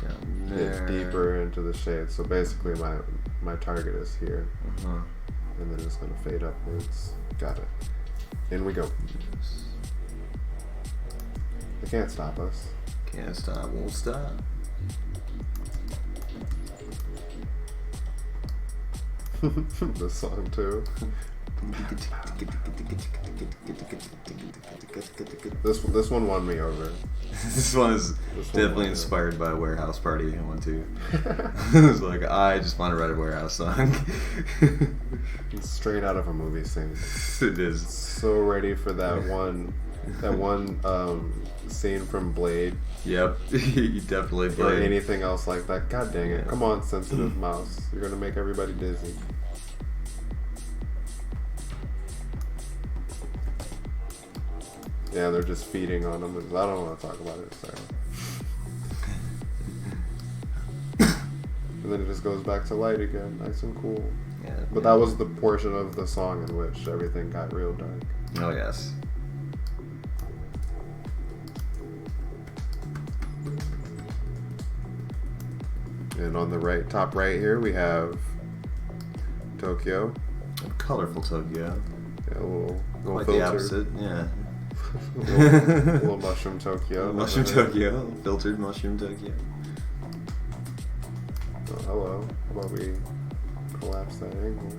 Down get there. deeper into the shade. So basically my target is here. And then it's going to fade upwards. Got it. In we go. They can't stop us. Can't stop, won't stop. This song too. This one won me over. This one is definitely inspired by a warehouse party I went to. It was like, I just want to write a warehouse song. It's straight out of a movie scene. It is. So ready for that one scene from Blade. Yep, you definitely Or played. anything else like that. God dang it. Come on, sensitive mouse. You're gonna make everybody dizzy. Yeah, they're just feeding on them. I don't want to talk about it, sorry. And then it just goes back to light again, nice and cool. Yeah. But that was the portion of the song in which everything got real dark. Oh yes. And on the right, top right here, we have Tokyo. Colorful Tokyo. Yeah, a little Quite filter. the opposite. Yeah. little mushroom Tokyo. Mushroom Tokyo. Filtered mushroom Tokyo. Oh, hello. How about we collapse that angle?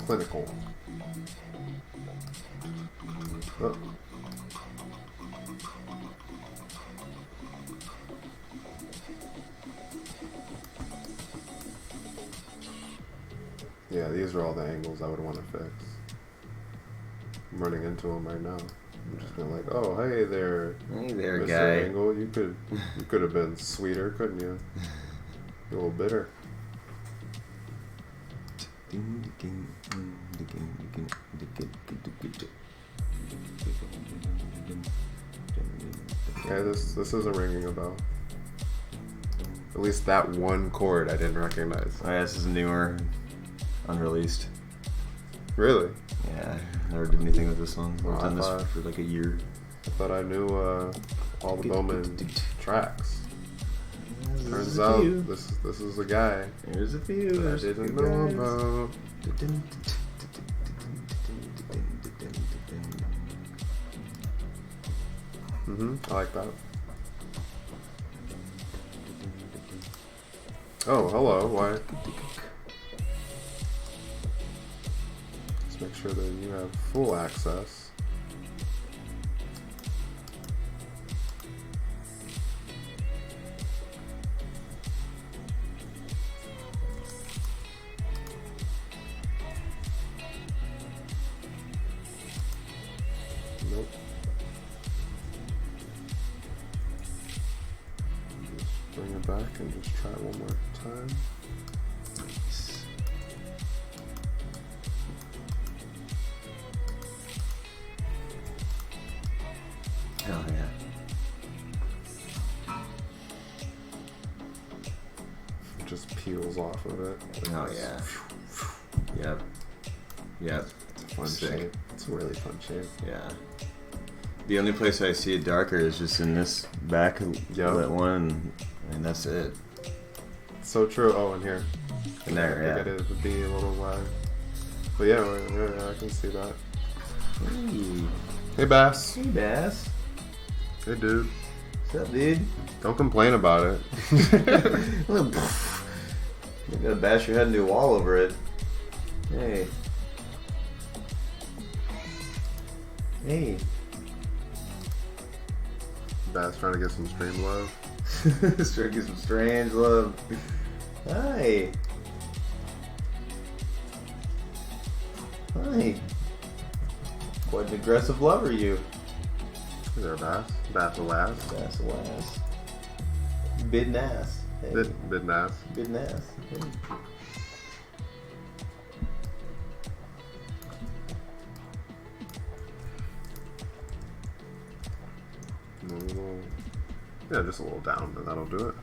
Clinical. Oh. Yeah, these are all the angles I would want to fix. I'm running into them right now. I'm just going like, oh, hey there, Hey there, Mr. guy. Angle. You could have been sweeter, couldn't you? A little bitter. Okay, this isn't ringing a bell. At least that one chord I didn't recognize. Oh yeah, this is newer, unreleased. Really? Yeah, never did anything with this one. Oh, Worked I on this thought- for like a year. I thought I knew all the Boman tracks. Turns There's a out few. this is a guy There's a few. that I There's a didn't few know guys. about. I like that. Oh, hello. Why? Let's make sure that you have full access. Nope. Just bring it back and just try it one more time. Nice. Hell yeah. It just peels off of it. Oh yeah. Yep. Yep. It's a fun Sick. shape. It's a really fun shape. Yeah. The only place I see it darker is just in this back lit one, and that's it. So true. Oh, and here. And there, I think it would be a little but yeah, I can see that. Hey. Hey, Bass. Hey, Bass. Hey, dude. What's up, dude? Don't complain about it. You gotta bash your head into a wall over it. Hey. Hey. Bass trying to get some stream love. Let's try to get some strange love. Hi. Hi. Quite an aggressive lover, you. Is there a Bass? Bass alas. Bass alas. Bid ass. Hey. Bid nass. Bid ass. Hey. Yeah, just a little down, and that'll do it.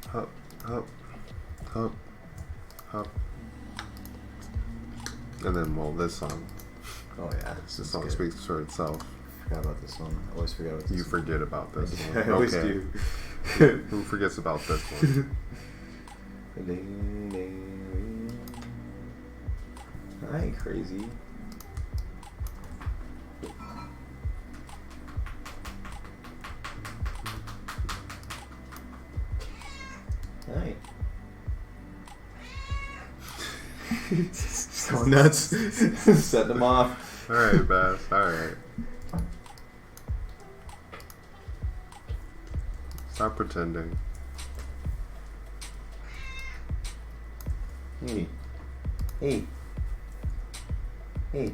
Hup, hup, hup, hup. And then, well, this song. Oh yeah, This song speaks for itself. Forgot about this one. I always forget about this You one. forget about this one. I always Okay. do. Who forgets about this one? Hi, crazy. Hi. So nuts. Set them off. Alright, Bass. Alright. Stop pretending. Hey. Hey. Hey.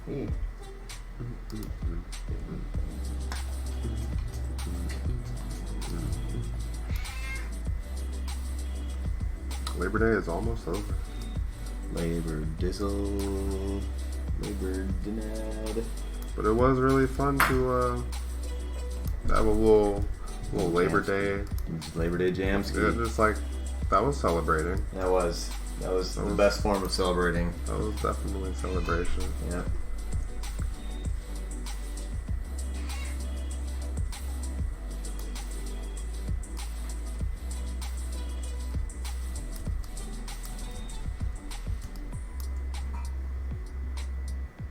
Hey. Labor Day is almost over. Labor dizzle. Labor denied. But it was really fun to have a little Labor Day. Labor Day jam ski. Yeah, just like that was celebrating. That was the best form of celebrating. That was definitely celebration. Yeah.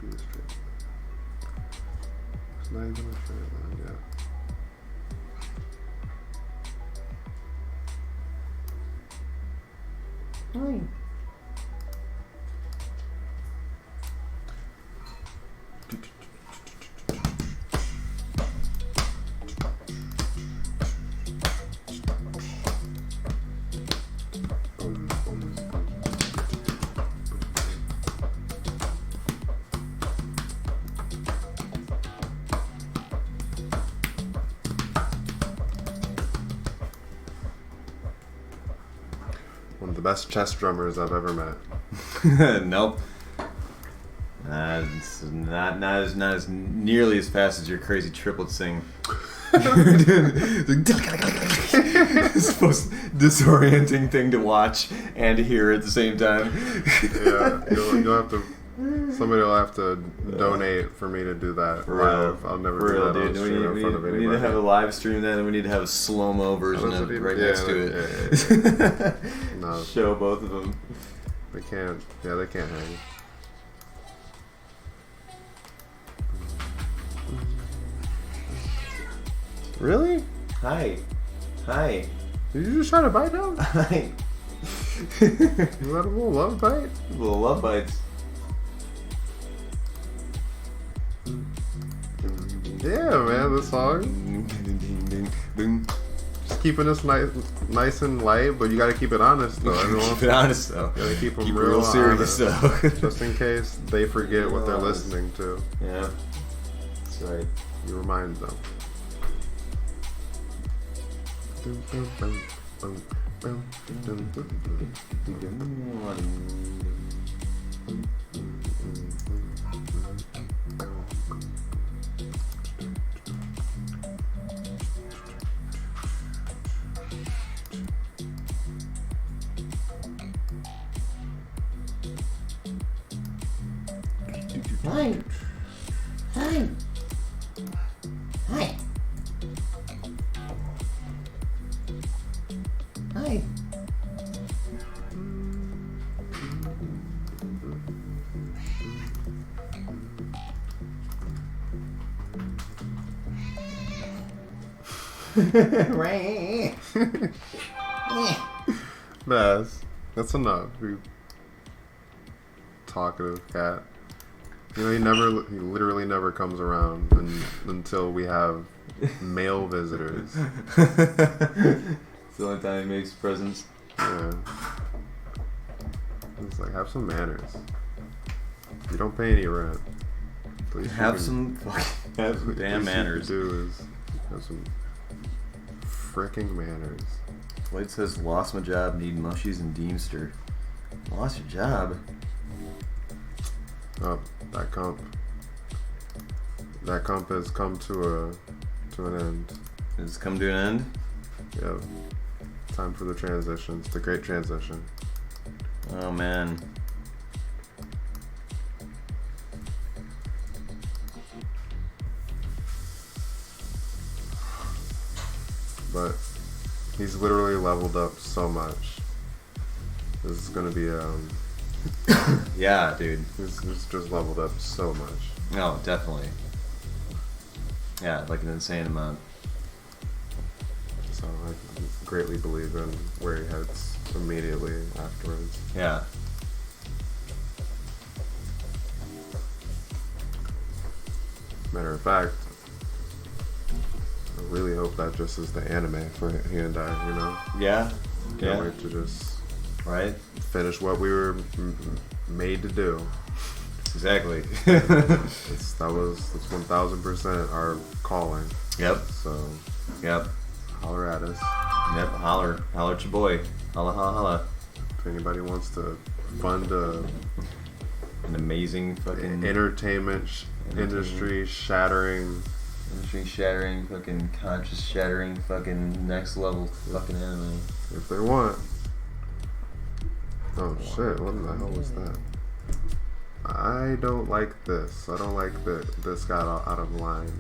Be a straight line. It's not even a straight line yet. Hi. One of the best chess drummers I've ever met. Nope. It's not as nearly as fast as your crazy triplet sing. It's the most disorienting thing to watch and hear at the same time. Yeah, you'll have to. Somebody will have to donate for me to do that For live. real. I'll never For do real, that on dude. stream in front of We anybody. need to have a live stream then, and we need to have a slow-mo version does of it even- right yeah, next to like- it. No. Show both of them. They can't. Yeah, they can't hang. Really? Hi. Hi. Did you just try to bite him? Hi. You let a little love bite? Little love bites. Yeah, man, the song. Just keeping us nice and light, but you gotta keep it honest, though. Everyone, Keep it honest, though. gotta keep them Keep it real serious, honest, though. just in case they forget what they're Real honest. listening to. Yeah. That's right. You remind them. Hi. Hi. Hi. Hi. Right. That's enough. You talkative cat. You know, he literally never comes around until we have male visitors. It's the only time he makes presents. Yeah. It's like, have some manners. You don't pay any rent. At least Have some damn manners. Do is have some freaking manners. Floyd says, lost my job, need mushies and Deemster. Lost your job? Oh, that comp has come to an end. Has it come to an end? Yep. Time for the transition. It's the great transition. Oh man. But he's literally leveled up so much. This is gonna be Yeah, dude. he's just leveled up so much. No, definitely. Yeah, like an insane amount. So I greatly believe in where he heads immediately afterwards. Yeah. Matter of fact, I really hope that just is the anime for he and I, you know? Yeah. Can't wait to just Right? finish what we were made to do. Exactly. That's 1000% our calling. Yep. So Yep. holler at us. Yep. Holler. Holler at your boy. Holla, holla, holla. If anybody wants to fund a An amazing fucking entertainment industry shattering, industry shattering, fucking conscious shattering, fucking next level fucking anime. if they want. Oh shit, what the hell was that? I don't like this. I don't like that this got out of line.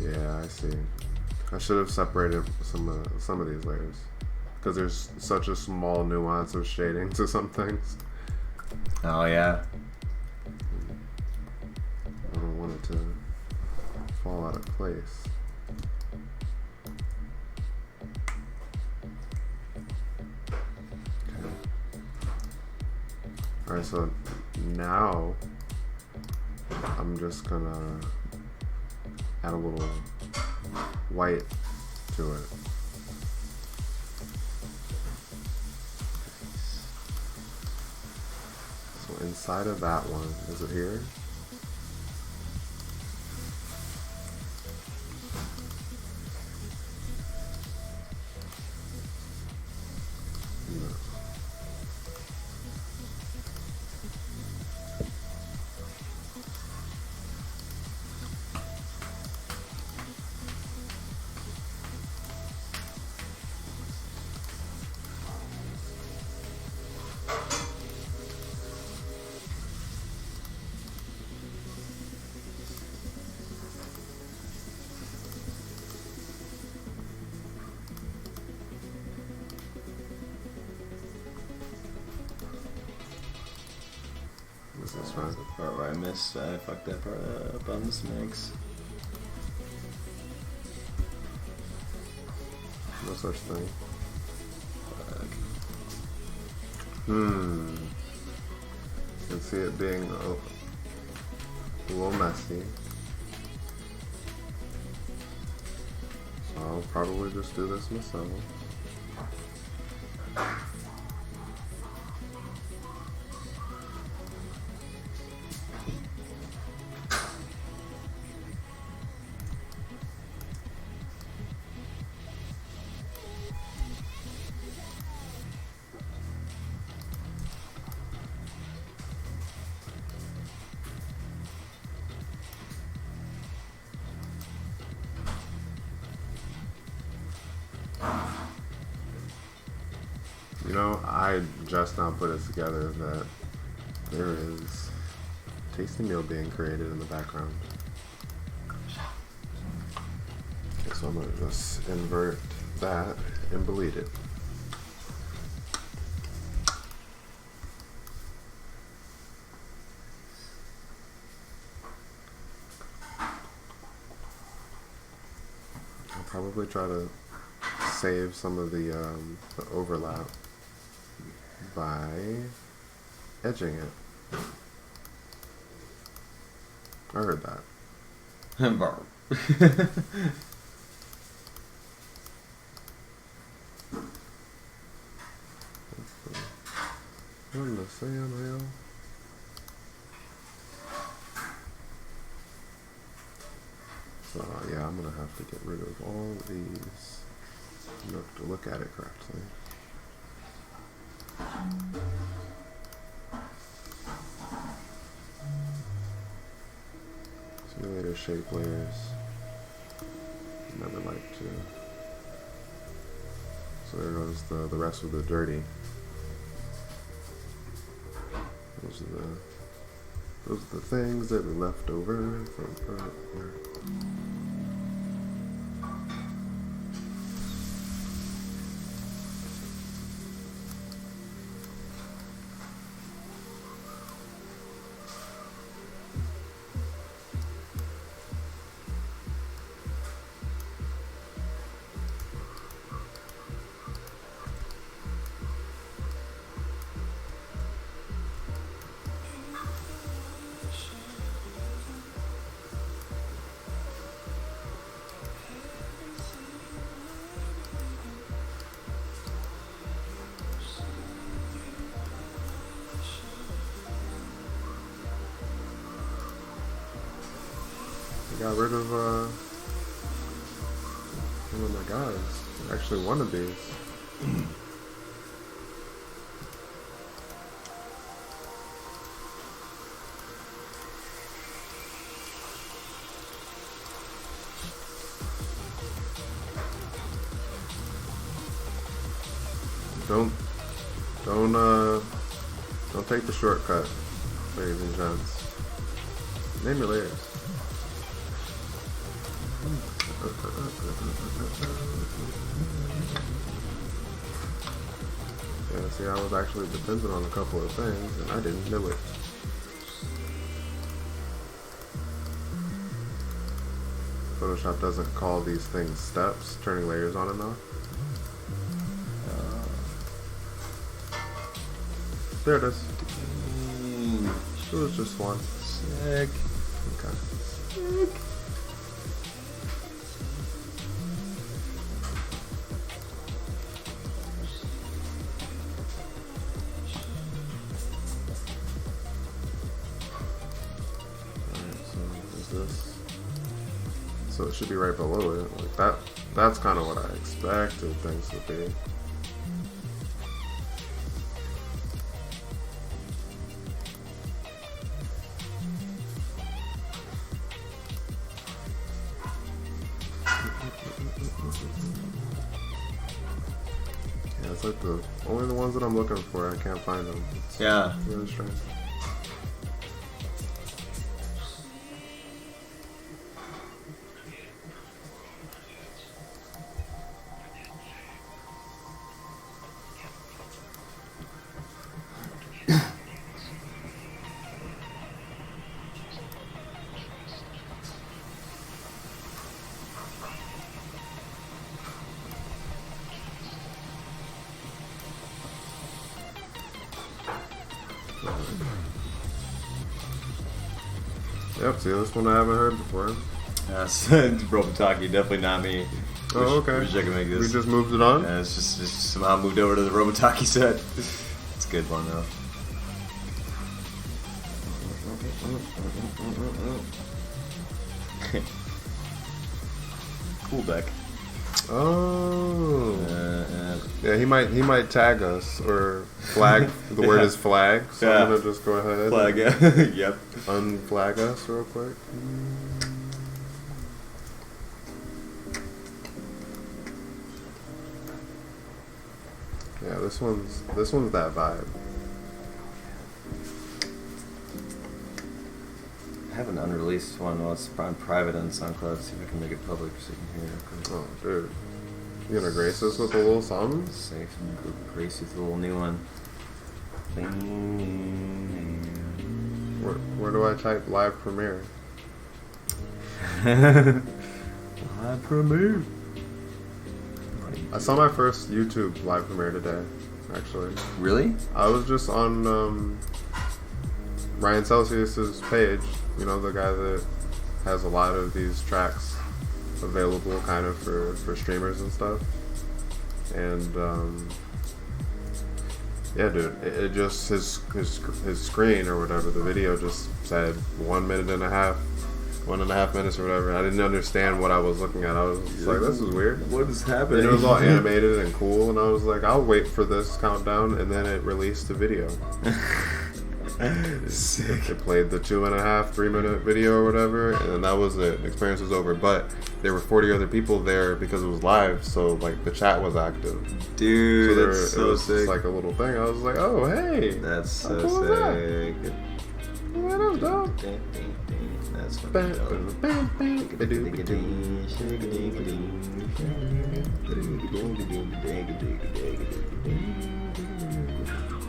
Yeah, I see. I should have separated some of these layers because there's such a small nuance of shading to some things. Oh yeah. I don't want it to fall out of place. Okay. Alright, so now I'm just gonna add a little white to it. So inside of that one, is it here? No. That's fine. The part where I missed, I fucked that part up on the smegs. No such thing. Fuck. Can see it being a little messy. So I'll probably just do this myself. You know, I just now put it together that there is a tasty meal being created in the background. Okay, so I'm going to just invert that and bleed it. I'll probably try to save some of the overlap by edging it. I heard that. Barb. On the sand hill. So yeah, I'm gonna have to get rid of all these in order to look at it correctly. Simulator shape layers. Never like to. So there goes the rest of the dirty. Those are the things that we left over from earlier. Got rid of one of my guys. Actually, one of these. Don't take the shortcut, ladies and gents. Name your layers. Yeah, see, I was actually dependent on a couple of things, and I didn't know it. Photoshop doesn't call these things steps, turning layers on and off. There it is. It was just one. Sick. Okay. Sick. So it should be right below it. Like that's kind of what I expected things to be. Yeah, it's like only the ones that I'm looking for, I can't find them. It's really strange. Yep, see, this one I haven't heard before. That's Robotaki, definitely not me. Oh, okay. Wish I could make this. We just moved it on? Yeah, it's just somehow moved over to the Robotaki set. It's a good one though. Cool deck. Oh. Yeah, he might tag us or flag. The word is flag, so Yeah. I'm gonna just go ahead Flag. and Yep. unflag us real quick. Yeah, this one's that vibe. I have an unreleased one. Well, it's on private on SoundCloud. See if I can make it public so you can hear it. Oh, dude, you gonna grace us with a little something? Safe and grace with a little new one. Where do I type live premiere? Live premiere. I saw my first YouTube live premiere today, actually. Really? I was just on Ryan Celsius's page, you know, the guy that has a lot of these tracks available kind of for streamers and stuff. And yeah, dude, it just his screen or whatever, the video just said 1.5 minutes or whatever. I didn't understand what I was looking at. I was just like, this is weird. What is happening? And it was all animated and cool, and I was like, I'll wait for this countdown, and then it released the video. Sick. It played the 2.5, 3 minute video or whatever, and then that was it. The experience was over. But there were 40 other people there because it was live, so like the chat was active. Dude, So that's it so was sick. just like a little thing. I was like, oh hey, That's so how cool is that? sick. Yeah, that was dope. That's Bam, fucking dope. bam, bam, ba-doo-ba-doo.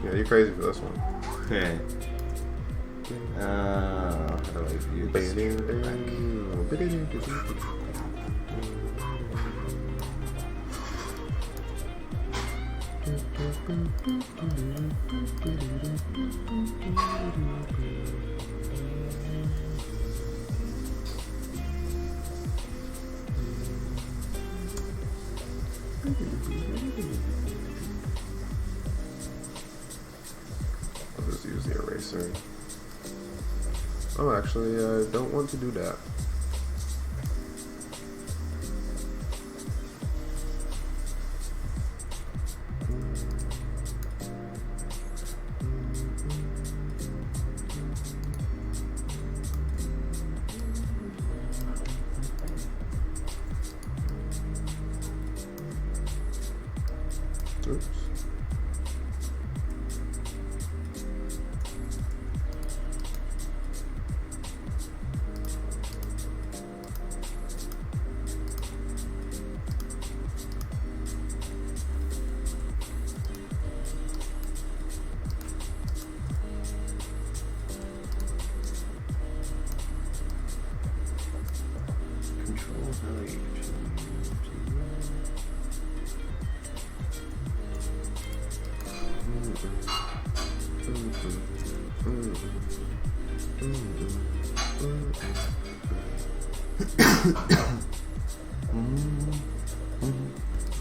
Yeah, you crazy for this one. Yeah. How do I view this? I'll just use the eraser. Oh, actually, I don't want to do that. Oops. Control value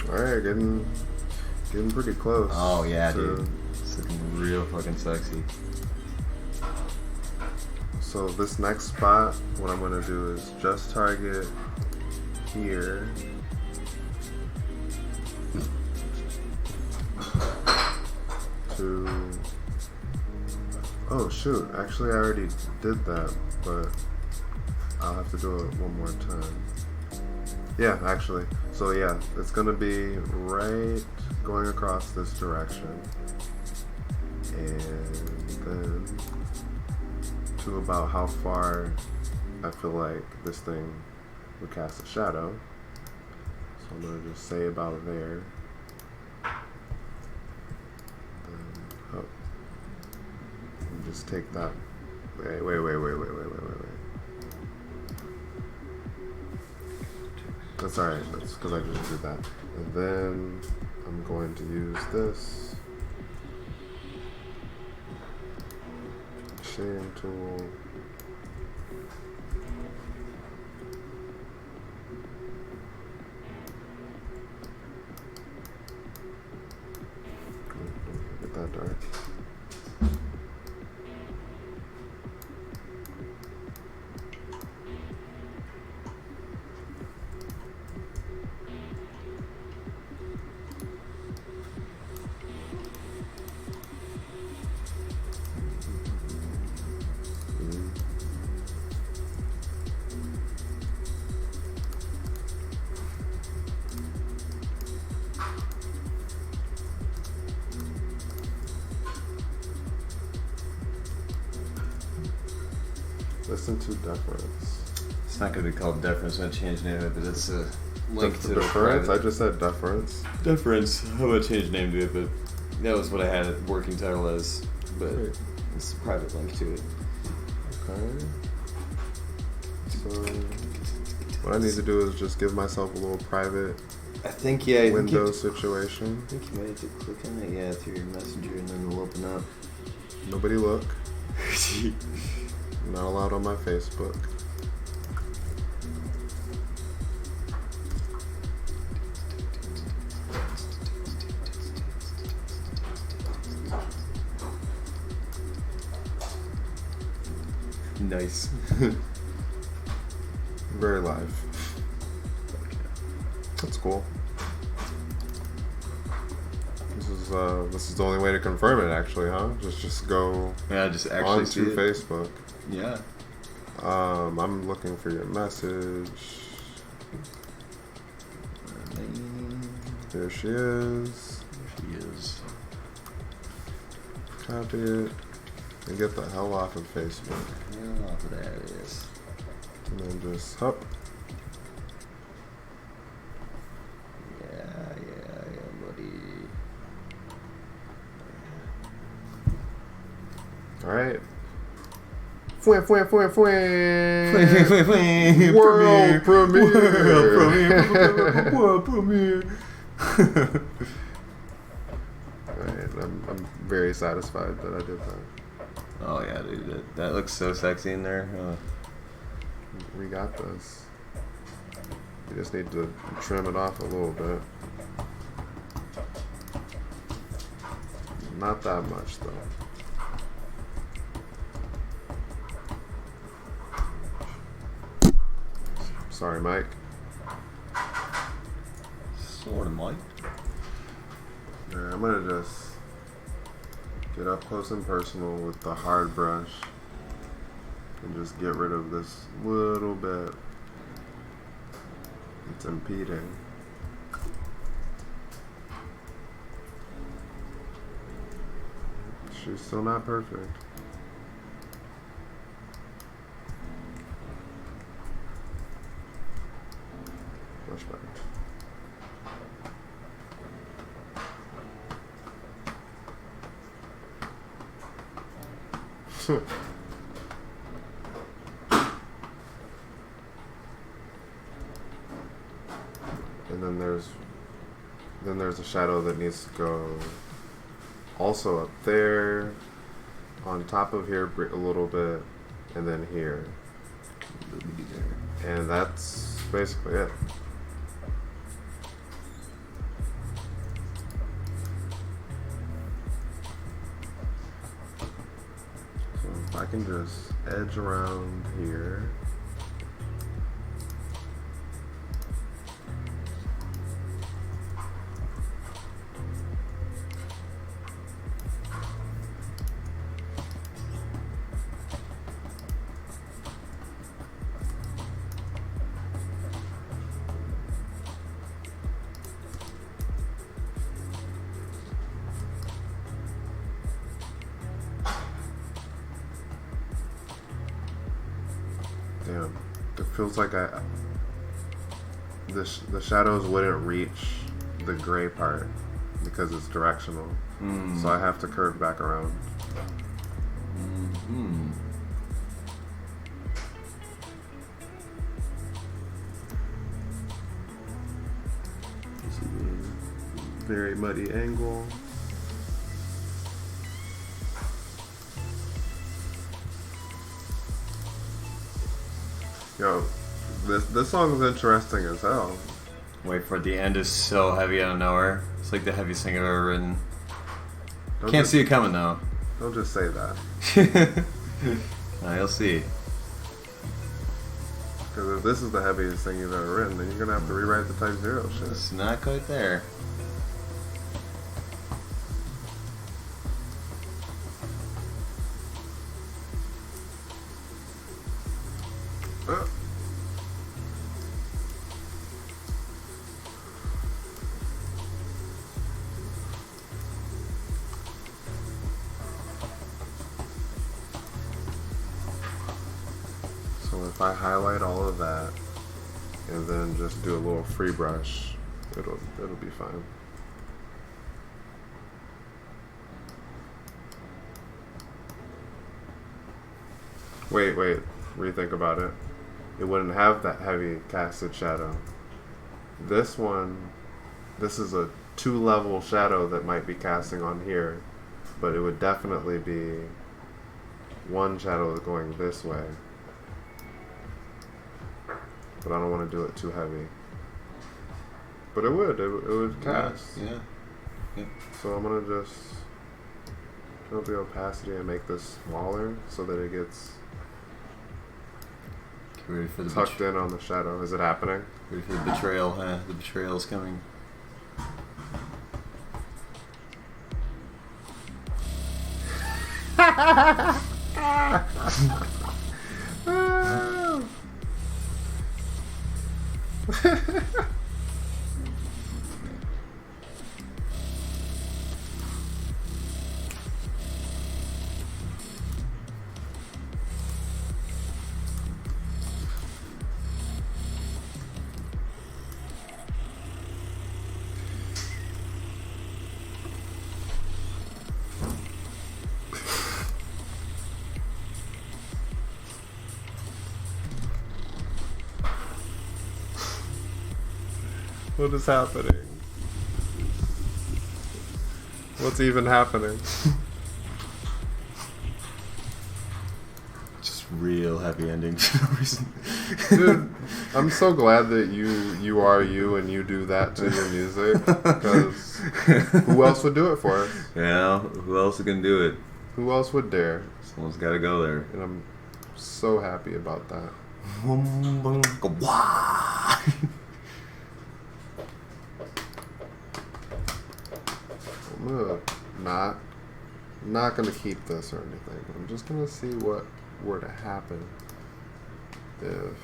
Alright, getting pretty close. Oh yeah, to- dude. It's looking real fucking sexy. So this next spot, what I'm gonna do is just target here. To, oh shoot, actually I already did that, but I'll have to do it one more time. Yeah, actually. So yeah, it's gonna be right going across this direction. And then to about how far I feel like this thing would cast a shadow. So I'm gonna just say about there. Then, oh. And just take that. Wait. That's alright, that's because I just did that. And then I'm going to use this. Shading tool. Get that dark. Listen to deference. It's not going to be called deference when I change the name of it, but it's a link to deference. private- I just said deference. Deference. I'm going to change the name to it, but that was what I had it working title as. But Great. it's a private link to it. Okay. So what I need to do is just give myself a little private I think, yeah. I think window situation. I think you might have to click on it, yeah, through your messenger, and then it'll open up. Nobody look. Not allowed on my Facebook. Nice. Very live. That's cool. This is the only way to confirm it, actually, huh? Just go Yeah, just actually see onto it. Facebook. Yeah. I'm looking for your message. Here she is. She is. Copy it and get the hell off of Facebook. Yeah, there it is. And then just hop. Yeah, buddy. All right. Fwah, fwah, fwah, fwah. World premiere. World premiere. Alright, I'm very satisfied that I did that. Oh yeah, dude, that looks so sexy in there. We got this. We just need to trim it off a little bit. Not that much though. Sorry, Mike. Sort of, Mike. Alright, I'm gonna just get up close and personal with the hard brush and just get rid of this little bit. It's impeding. She's still not perfect. Much better. And then there's a shadow that needs to go also up there, on top of here a little bit, and then here. And that's basically it. So if I can just edge around here. Damn, it feels like the shadows wouldn't reach the gray part because it's directional. So I have to curve back around. Mm-hmm. This is a very muddy angle. Yo, this song is interesting as hell. Wait for it. The end is so heavy out of nowhere. It's like the heaviest thing I've ever written. Don't Can't just, see it coming though. Don't just say that. You'll see. Because if this is the heaviest thing you've ever written, then you're gonna have to rewrite the Type Zero shit. It's not quite there. Uh. So if I highlight all of that and then just do a little free brush, it'll be fine. Wait, rethink about it. It wouldn't have that heavy casted shadow. This is a 2-level shadow that might be casting on here, but it would definitely be one shadow going this way. But I don't want to do it too heavy. But it would cast. Yeah. So I'm gonna just turn up the opacity and make this smaller so that it gets Get ready for the tucked in on the shadow. Is it happening? Ready for the betrayal, huh? The betrayal's coming. What is happening? What's even happening? Just real heavy ending for no reason. Dude, I'm so glad that you are you and you do that to your music, because who else would do it for us? Yeah, who else can do it? Who else would dare? Someone's got to go there. And I'm so happy about that. I'm not gonna keep this or anything. I'm just gonna see what were to happen if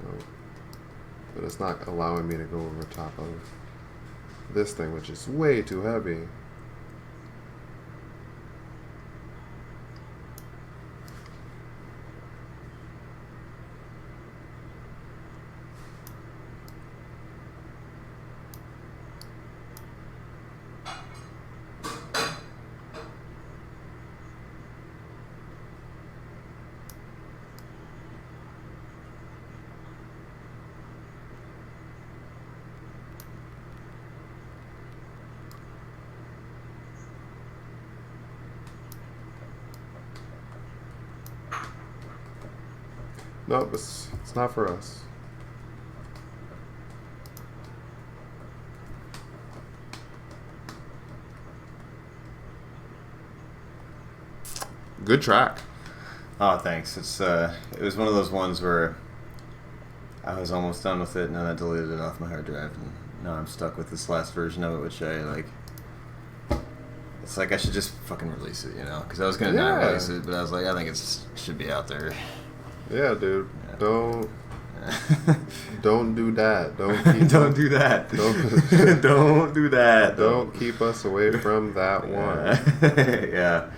no, but it's not allowing me to go over top of this thing, which is way too heavy. Nope, it's not for us. Good track. Oh, thanks. It was one of those ones where I was almost done with it, and then I deleted it off my hard drive, and now I'm stuck with this last version of it, which I like. It's like I should just fucking release it, you know? Because I was gonna not release it, but I was like, I think it should be out there. Yeah, dude. Yeah. Don't do that. Don't do that. Don't do that. Don't keep us away from that one. Yeah.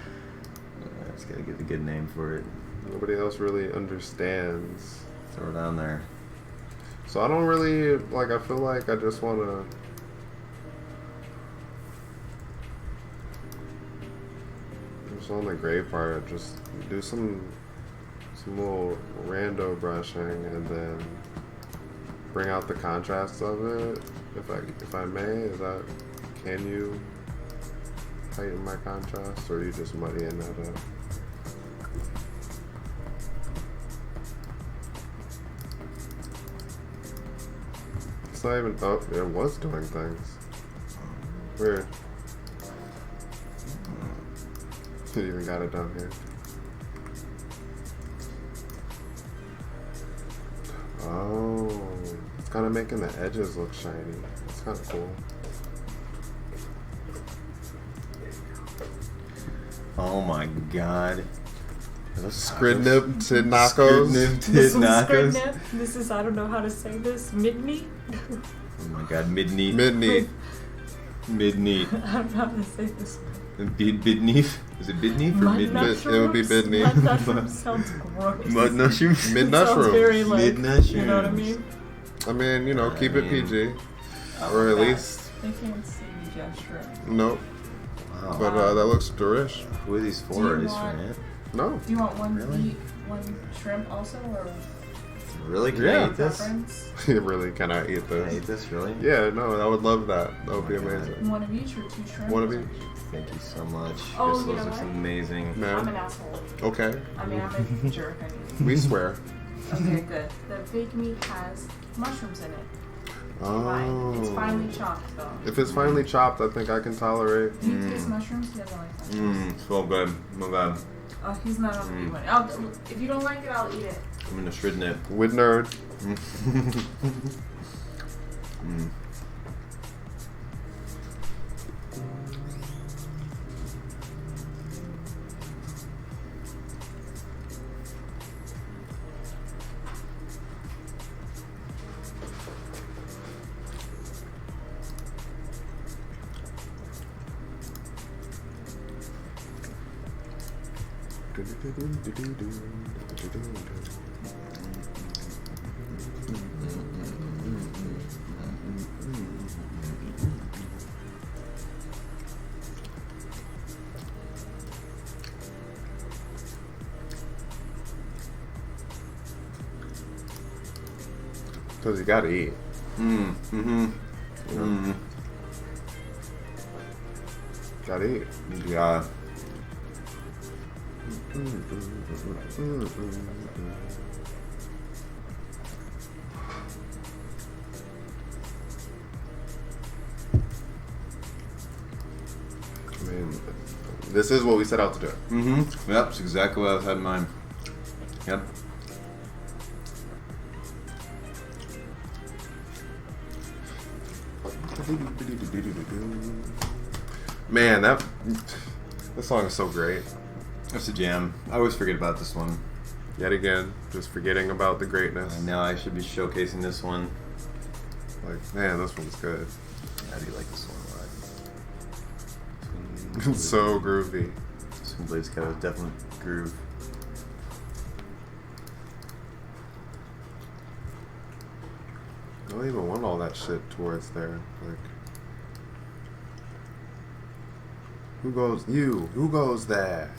It's gotta get a good name for it. Nobody else really understands. Throw it on there. So I don't really like. I feel like I just want to. Just on the gray part, just do some little rando brushing, and then bring out the contrast of it. If I may, can you heighten my contrast, or are you just muddying that up? It's not even. Oh, it was doing things. Weird. You even got it down here. Oh, it's kind of making the edges look shiny. It's kind of cool. Oh my god. Skridnip Tidnakos. This is Skridnip. This is, I don't know how to say this, Midney? Oh my god, mid-knee. Mid-knee. Mid-knee. I don't know how to say this. Bidney? Is it bidney or Mud mid-knee? It would be Bidney. Mud mushroom sounds gross. Mud mushrooms? Mid Sounds very mushrooms. like, Mid-mushrooms. you know what I mean? I mean, you know, keep it PG. I Or at like least. that. They can't see the gesture. Nope. Wow. But that looks delish. Who are these Do for? you Are these want- for it? No. Do you want one Really? one shrimp also, or Really? Can Yeah. I eat this? preference? You really cannot eat Can I this. eat this, really? Yeah, no, I would love that. That would be Oh my God. amazing. One of each or 2 shrimp? One of each. Thank you so much. Oh, This you know looks what? amazing. I'm Ma'am. an asshole. Okay. I mean, I'm a jerk. I mean. We swear. Okay, good. The fake meat has mushrooms in it. Fine. It's Oh. finely chopped, though. If it's finely chopped, I think I can tolerate. Do you taste mushrooms? He doesn't like mushrooms. So good. Oh god. Oh, he's not on the eat one. If you don't like it, I'll eat it. I'm gonna shred it. With nerd. Because you gotta eat. Gotta eat. Yeah. I mean, this is what we set out to do. Yep, that's exactly what I had in mind. Yep. Man, this song is so great. That's a jam. I always forget about this one. Yet again, just forgetting about the greatness. And now I should be showcasing this one. Like, man, this one's good. I do like this one a lot. It's so groovy. This one Blade's got a definite groove. I don't even want all that shit towards there. Like, who goes? You. Who goes there?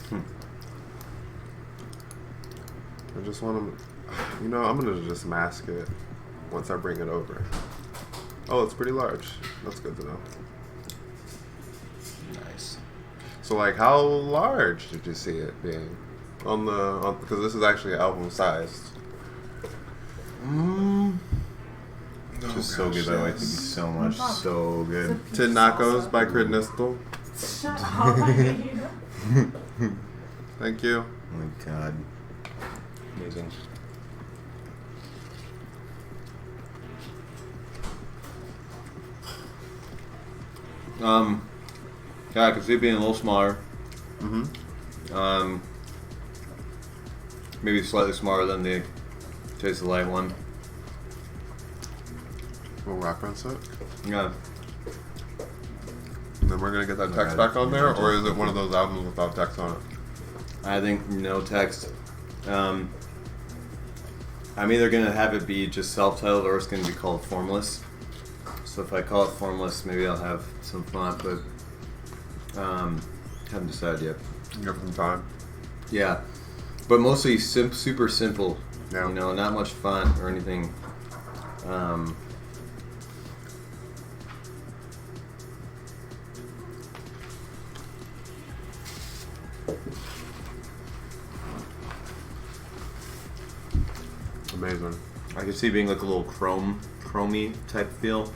I just want to. You know, I'm gonna just mask it once I bring it over. Oh, it's pretty large. That's good to know. Nice. So, like, how large did you see it being on the? Because this is actually album sized. Just so good, by the way. Thank you so much. problem. So good. Tidnakos by Cridnistel. Shut up. Thank you. Oh my god. Amazing. Yeah, I can see it being a little smaller. Maybe slightly smaller than the Taste of Light one. We'll reference it. Yeah. And then we're gonna get that text back on there, or is it one of those albums without text on it? I think no text. I'm either gonna have it be just self-titled or it's gonna be called Formless. So if I call it Formless, maybe I'll have some font, but haven't decided yet. Give it some time. Yeah, but mostly super simple. Yeah. You know, not much font or anything. Amazing. I could see it being like a little chromey type feel.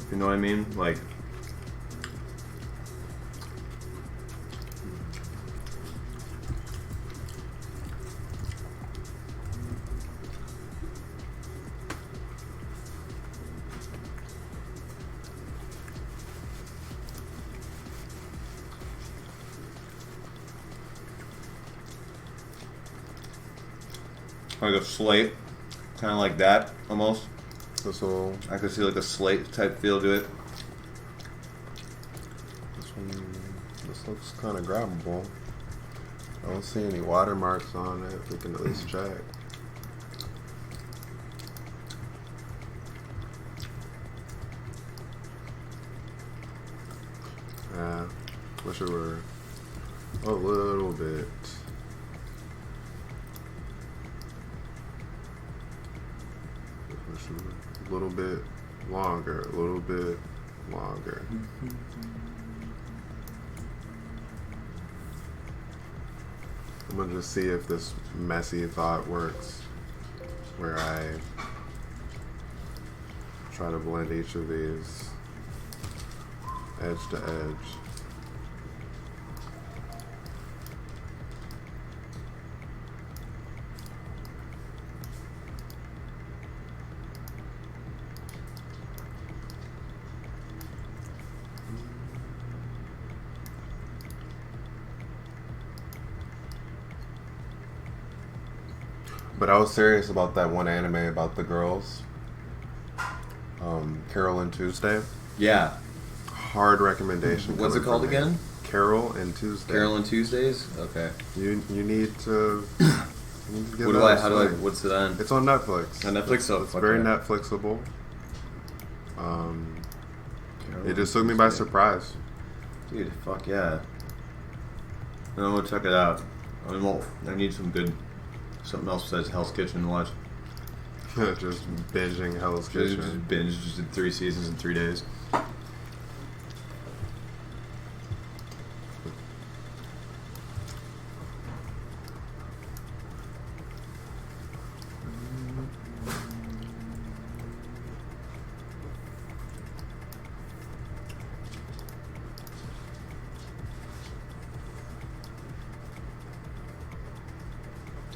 If you know what I mean? Like, like a slate, kind of like that almost. This little, I could see like a slate type feel to it. this looks kind of grabbable. I don't see any watermarks on it. We can at least check. Yeah, wish it were a little bit. Wish it were a little bit longer, a little bit longer. I'm gonna just see if this messy thought works, where I try to blend each of these edge to edge. But I was serious about that one anime about the girls. Carol and Tuesday. Yeah. Hard recommendation. What's it called again? Carol and Tuesday. Carol and Tuesdays? Okay. You need to. Give What do I? How do I? What's it on? It's on Netflix. On Netflix, so it's very Netflixable. It just took me by surprise. Dude, fuck yeah. I'm gonna check it out. I need something else besides Hell's Kitchen to watch. Just binging Hell's Kitchen. Just binge, just did 3 seasons in 3 days.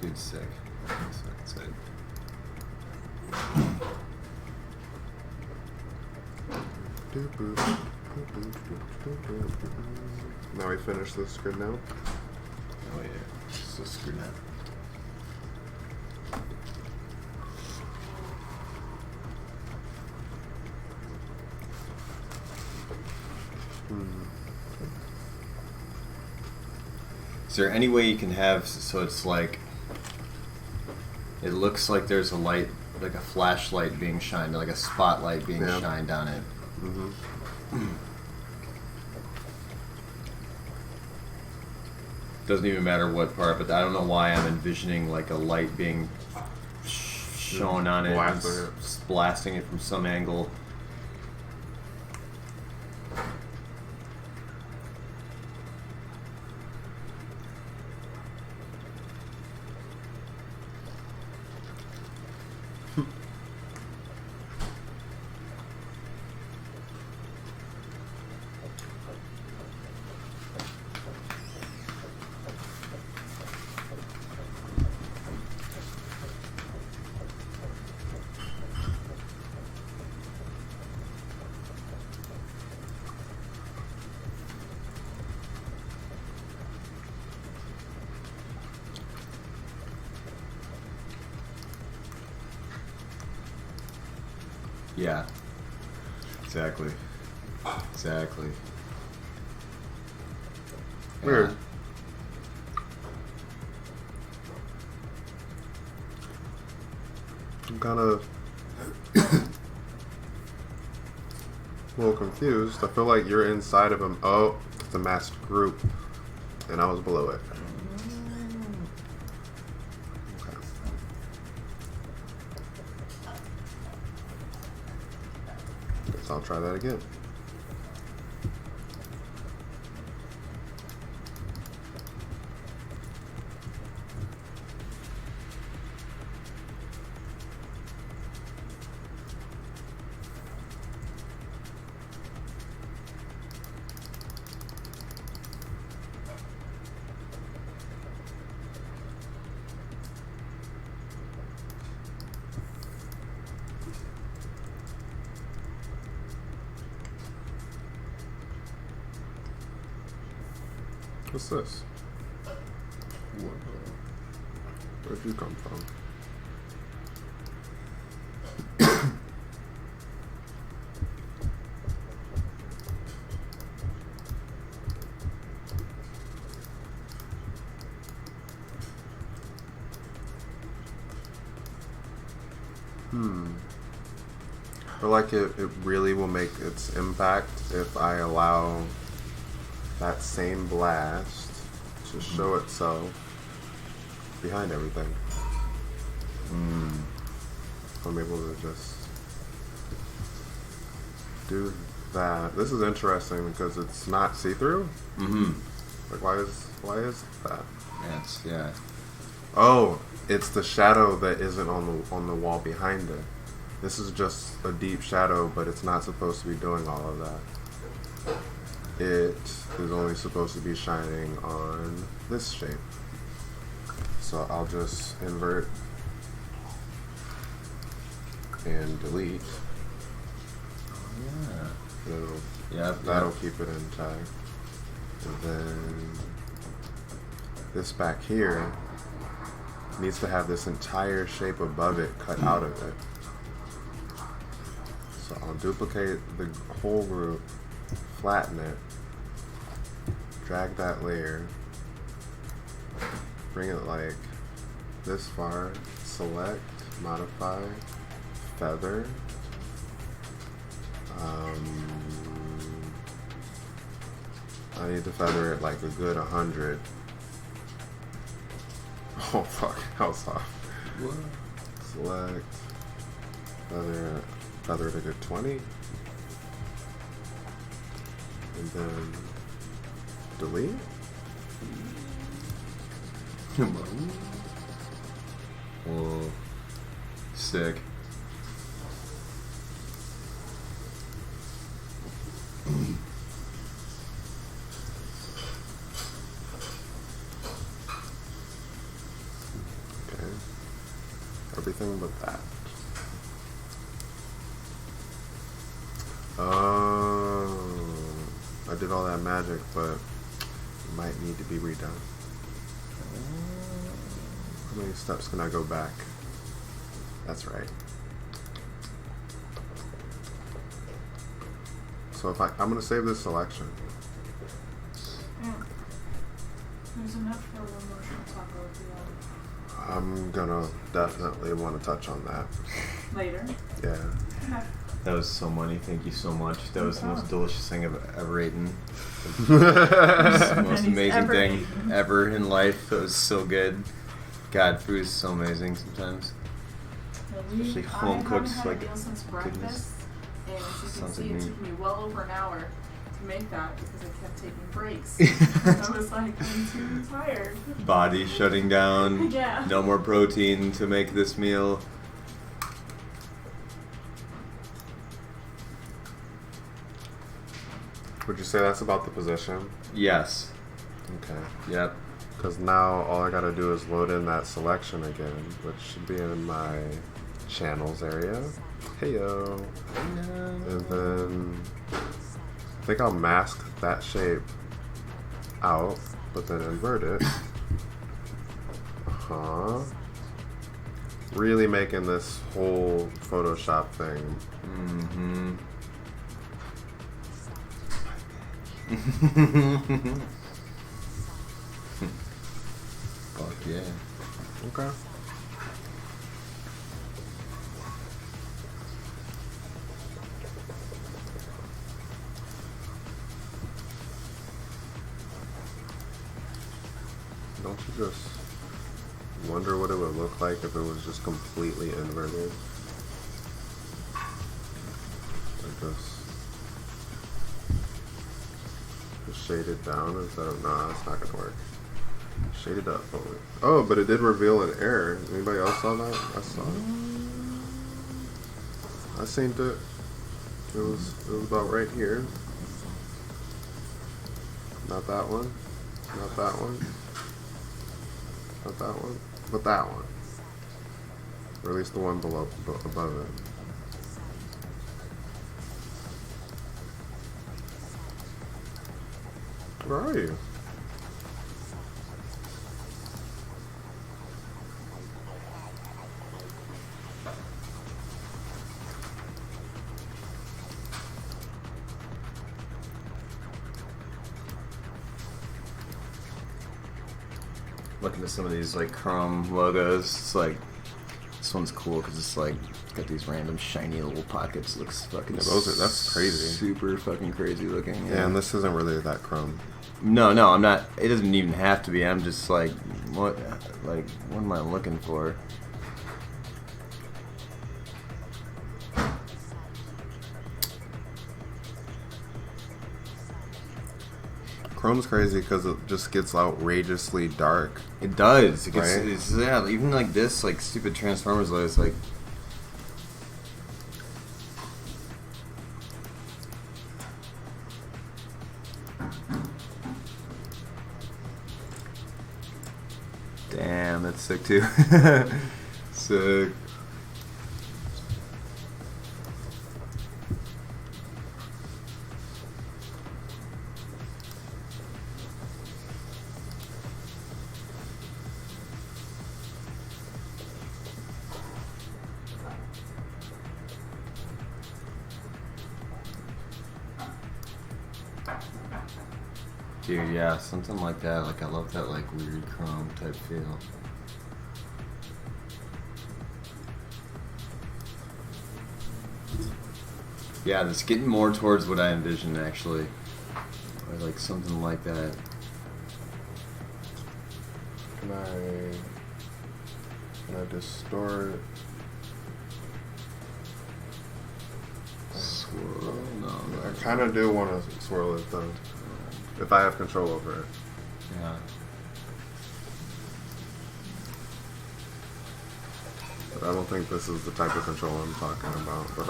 Dude, sick. That's it. Now we finish this script now. Oh yeah, so screwed up. Is there any way you can have so it's like it looks like there's a light, like a flashlight being shined, like a spotlight being shined on it? Doesn't even matter what part, but I don't know why I'm envisioning like a light being shown on it, and blasting it from some angle. Yeah. Exactly. Exactly. Weird. Yeah. I'm kind of a little confused. I feel like you're inside of him. Oh, it's a masked group, and I was below it. Okay. Guess I'll try that again. What's this? Where'd you come from? I feel like it really will make its impact if I allow that same blast to show itself behind everything. I'm able to just do that. This is interesting because it's not see-through. Like why is that? Yeah. Oh, it's the shadow that isn't on the wall behind it. This is just a deep shadow, but it's not supposed to be doing all of that. It is only supposed to be shining on this shape. So I'll just invert and delete. That'll keep it intact. And then this back here needs to have this entire shape above it cut out of it. So I'll duplicate the whole group, flatten it, drag that layer, bring it like this far, select, modify, feather. I need to feather it like a good 100. Oh fuck, how soft. What? Select, feather it a good 20. And then delete. Whoa. Sick. Okay. Everything but that. I did all that magic, but it might need to be redone. How many steps can I go back? That's right. So if I'm gonna save this selection. There's enough for one more taco if you want. I'm gonna definitely want to touch on that. Later. Yeah. Okay. That was so money. Thank you so much. That was the most delicious thing I've ever eaten. The most amazing thing ever in life. It was so good. God, food is so amazing sometimes. Especially home cooked, I haven't had like, a meal since goodness. breakfast, and as you can Sounds see, like it me. took me well over an hour to make that because I kept taking breaks. I was like, I'm too tired. Body shutting down. Yeah. No more protein to make this meal. Would you say that's about the position? Yes. Okay. Yep. Because now all I gotta do is load in that selection again, which should be in my channels area. Heyo. And then I think I'll mask that shape out, but then invert it. Really making this whole Photoshop thing. Mm-hmm. Fuck yeah. Okay. Don't you just wonder what it would look like if it was just completely inverted? Like just shade it down instead of, nah, it's not gonna work. Shade it up only. Oh, but it did reveal an error. Anybody else saw that? I saw it. I seen it. It was about right here. Not that one. Not that one. Not that one. But that one. Or at least the one below, above it. Where are you? looking at some of these like chrome logos. It's like this one's cool because it's like got these random shiny little pockets. Looks fucking. Yeah, that's crazy. Super fucking crazy looking. Yeah, and this isn't really that chrome. No, I'm not. It doesn't even have to be. I'm just like, what am I looking for? Chrome's crazy because it just gets outrageously dark. It does. It gets, Right? it's, yeah, even like this, like stupid Transformers logo, it's like. Damn, that's sick too. Sick. Dude, yeah, something like that. Like, I love that, like, weird chrome type feel. Yeah, it's getting more towards what I envisioned, actually. Or, like, something like that. Can I distort? Swirl? No, I kind of do want to swirl it though, if I have control over it. Yeah. But I don't think this is the type of control I'm talking about. But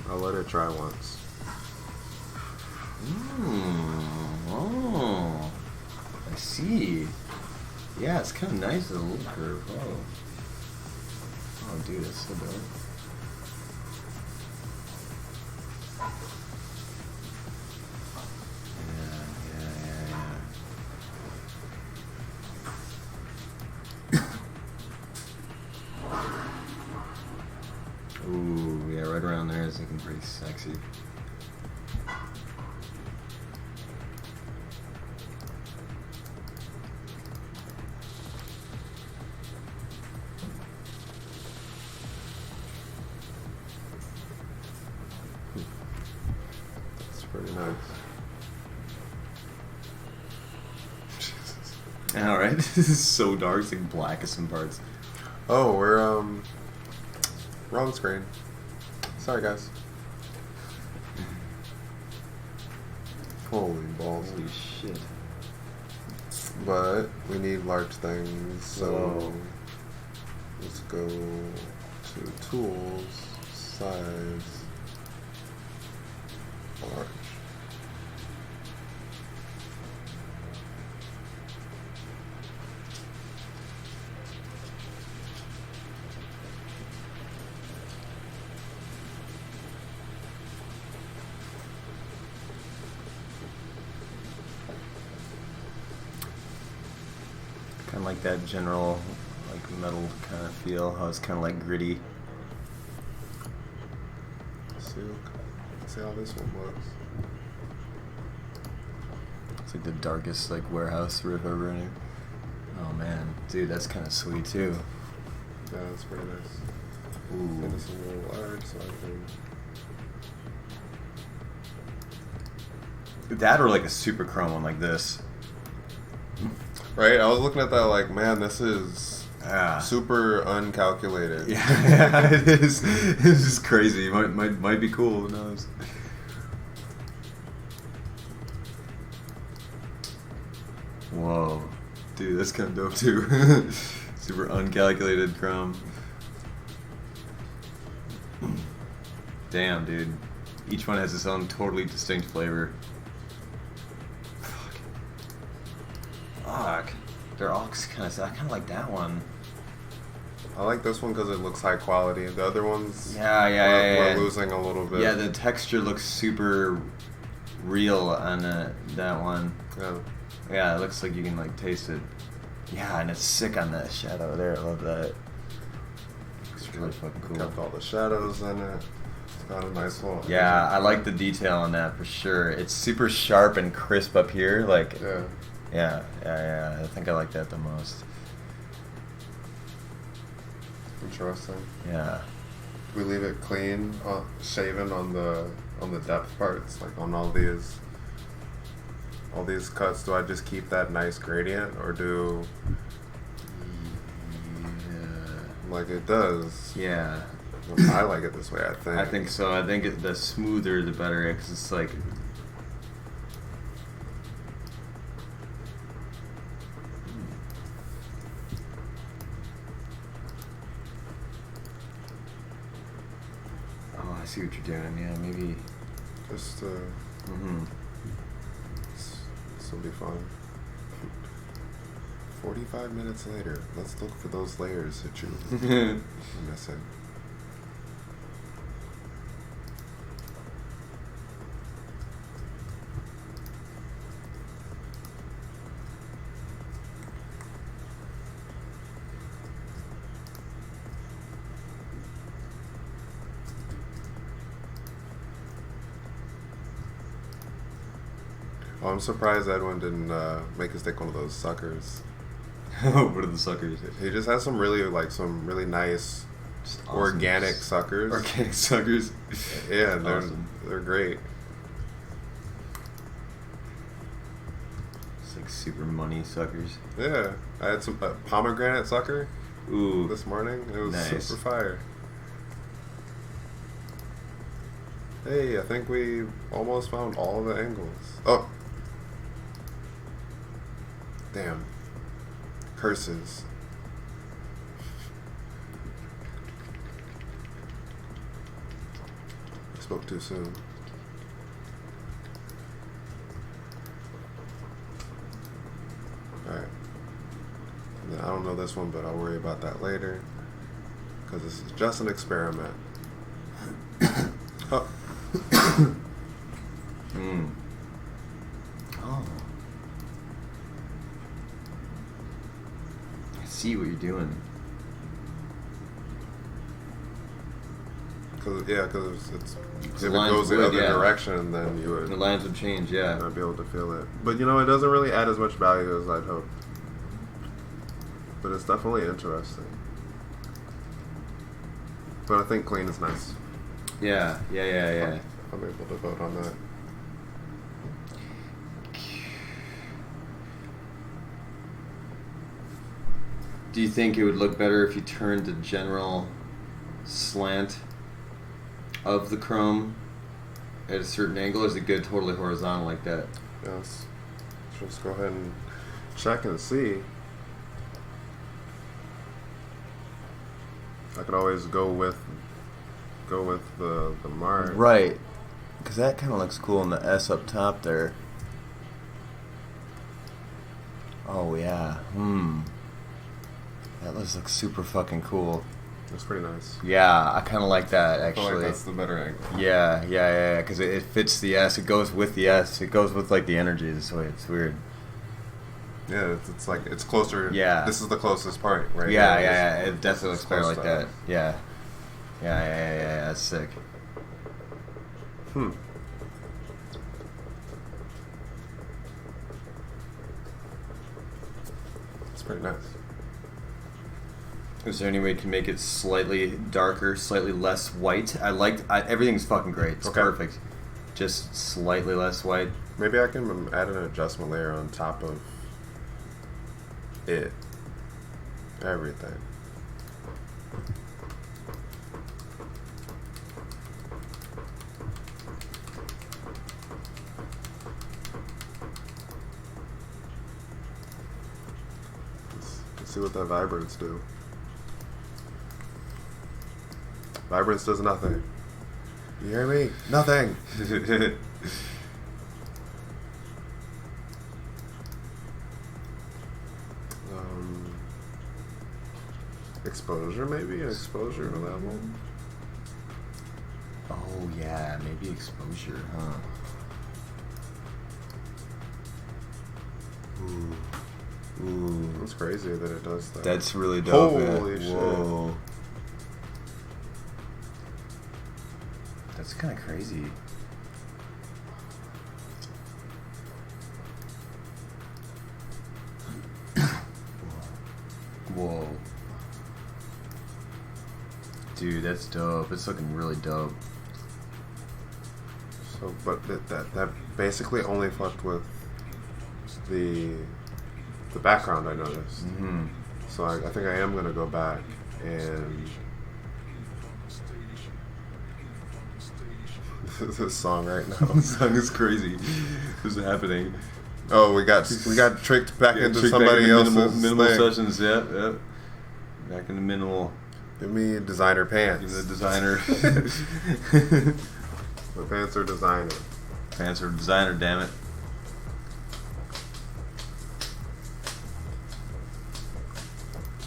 I'll let it try once. Oh. I see. Yeah, it's kind of nice with a little curve. Oh, dude, that's so dope. Ooh, yeah, right around there is looking pretty sexy. It's pretty nice. All right, this is so dark. It's like black at some parts. Oh, we're wrong screen. Sorry, guys. Holy balls. Holy shit. But we need large things, so Whoa. let's go to tools, size, large. Kind of like that general, like metal kind of feel. How it's kind of like gritty. See how this one looks. It's like the darkest like warehouse roof ever in here. Oh man, dude, that's kind of sweet too. Yeah, that's pretty nice. Ooh. And it's a little large, so I can. That or like a super chrome one like this. Right, I was looking at that like, man, this is Ah. super uncalculated. Yeah, it is. This is crazy. Might be cool. Who knows? Whoa, dude, that's kind of dope too. Super uncalculated chrome. Damn, dude. Each one has its own totally distinct flavor. Fuck. They're all kind of. I kind of like that one. I like this one because it looks high quality. The other ones, Yeah. we're losing a little bit. Yeah, the texture looks super real on that one. Yeah. Yeah, it looks like you can like taste it. Yeah, and it's sick on that shadow there. I love that. It's really fucking cool. Kept all the shadows in it. It's got a nice little. Yeah, I like the detail on that for sure. It's super sharp and crisp up here. Like, Yeah. Yeah. I think I like that the most. Interesting. Yeah. We leave it clean, shaven on the depth parts, like on all these cuts. Do I just keep that nice gradient, or do like it does? Yeah. I like it this way. I think. I think so. I think the smoother the better, because it's like. Oh, I see what you're doing. Yeah, maybe. Just Mm-hmm. this will be fun. 45 minutes later, let's look for those layers that you're missing. Oh, I'm surprised Edwin didn't make us take one of those suckers. What are the suckers? He just has some really nice Just awesome. organic suckers. Organic suckers. Yeah, Awesome. they're great. It's like super money suckers. Yeah, I had some pomegranate sucker Ooh. this morning. It was Nice. super fire. Hey, I think we almost found all the angles. Oh, damn. Curses. I spoke too soon. Alright. I don't know this one, but I'll worry about that later. Because this is just an experiment. Oh. Oh. I see what you're doing. Because it's if The it lines goes the would, other yeah. direction, then you The would lines would change, yeah. not be able to feel it. But you know, it doesn't really add as much value as I'd hoped. But it's definitely interesting. But I think clean is nice. Yeah. I'm able to vote on that. Do you think it would look better if you turned the general slant of the chrome at a certain angle, or is it good totally horizontal like that? Yes. Let's just go ahead and check and see. I could always go with the mark. Right. Because that kind of looks cool in the S up top there. Oh, yeah. That looks super fucking cool. It's pretty nice. Yeah, I kind of like that, I feel actually. like that's the better angle. Yeah. Because it fits the S. It goes with the S. It goes with, like, the energy this way. It's weird. Yeah, it's like it's closer. Yeah. This is the closest part, right? Yeah. It definitely looks better close like to that. Yeah. Yeah. That's sick. It's pretty nice. Is there any way you can make it slightly darker, slightly less white? Everything's fucking great. It's Okay. perfect. Just slightly less white. Maybe I can add an adjustment layer on top of it. Everything. Let's see what that vibrance do. Vibrance does nothing. You hear me? Nothing. Exposure, maybe? Exposure level? Oh yeah, maybe exposure, huh? Ooh. It's crazy that it does that. That's really dope. Holy shit. Whoa. That's kind of crazy. Dude, that's dope. It's looking really dope. So, but that basically only fucked with the background, I noticed. Mm-hmm. So I think I am gonna go back and this song right now. This song is crazy. What's happening? Oh, we got tricked back into tricked somebody back else's into minimal thing. sessions. Yep. Back into minimal. Give me designer pants. Give the designer. The pants are designer. Pants are designer. Damn it.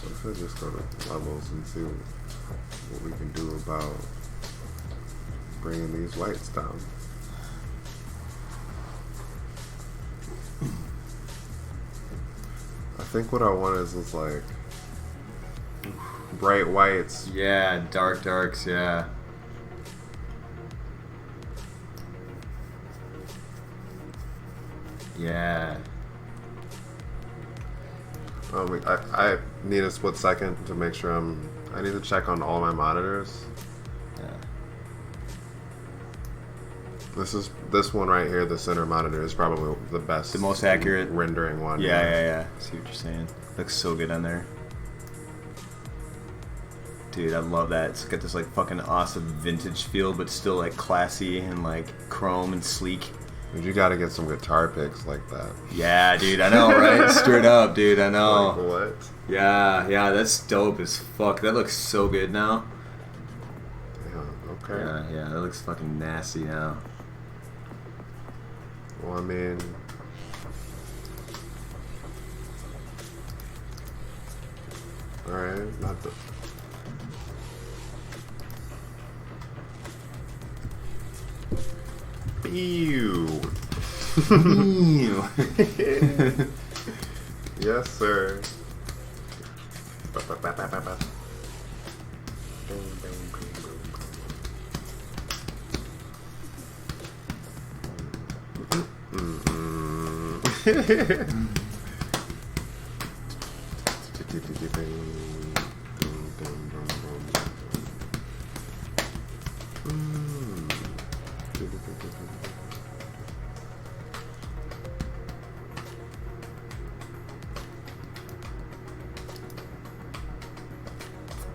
What if I just go to levels and see what we can do about bringing these whites down? I think what I want is like bright whites. Yeah, darks. Yeah. Yeah. I need a split second to make sure I need to check on all my monitors. Yeah. This one right here, the center monitor, is probably the best, The most accurate rendering one. Yeah. See what you're saying. Looks so good on there. Dude, I love that. It's got this like fucking awesome vintage feel, but still like classy and like chrome and sleek. Dude, you gotta get some guitar picks like that. Yeah, dude, I know, right? Straight up, dude, I know. Like what? Yeah, that's dope as fuck. That looks so good now. Yeah, okay. Yeah, that looks fucking nasty now. Well, I mean, alright, not the. Ew. Yes, sir.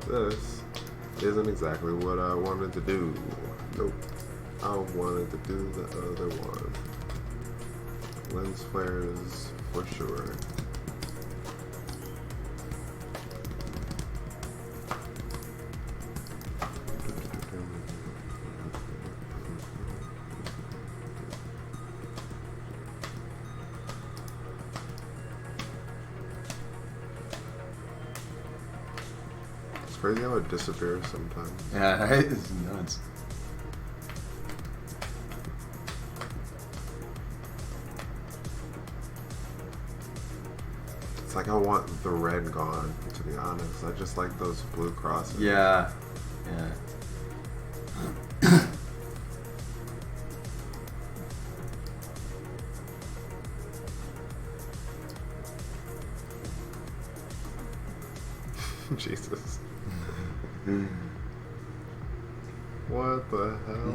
This isn't exactly what I wanted to do. Nope. I wanted to do the other one. Lens flares for sure. It's crazy how it disappears sometimes. Yeah, right? It's nuts. It's like I want the red gone, to be honest. I just like those blue crosses. Yeah. Jesus. What the hell?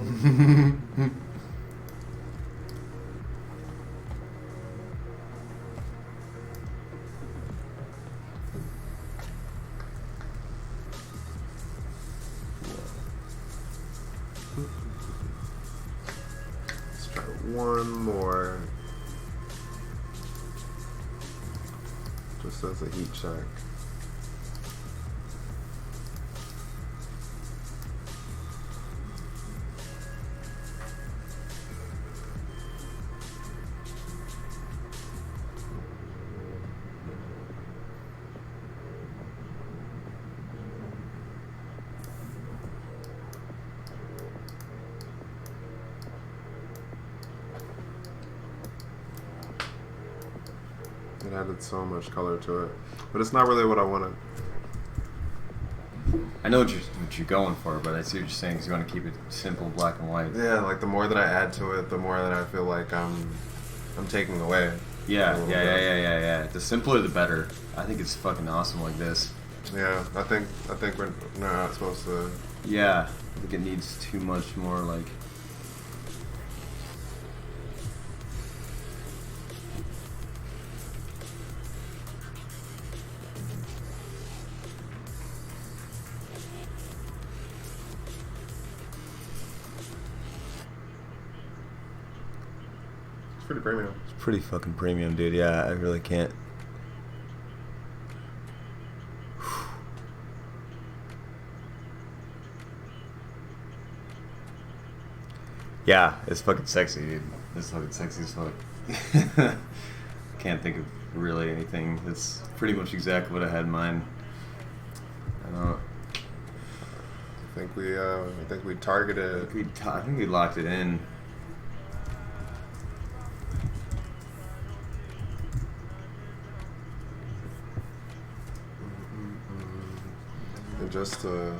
Let's try one more. Just as a heat check. It added so much color to it, but it's not really what I wanted. I know what you're going for, but I see what you're saying because you want to keep it simple, black and white. Yeah, like the more that I add to it, the more that I feel like I'm taking away. Yeah. a little bit. The simpler, the better. I think it's fucking awesome like this. Yeah, I think we're not supposed to Yeah, I think it needs too much more like. It's pretty premium. It's pretty fucking premium, dude. Yeah, I really can't. Yeah, it's fucking sexy, dude. It's fucking sexy as fuck. Can't think of really anything. That's pretty much exactly what I had in mind. I don't. I think we targeted. I think we locked it in. And just to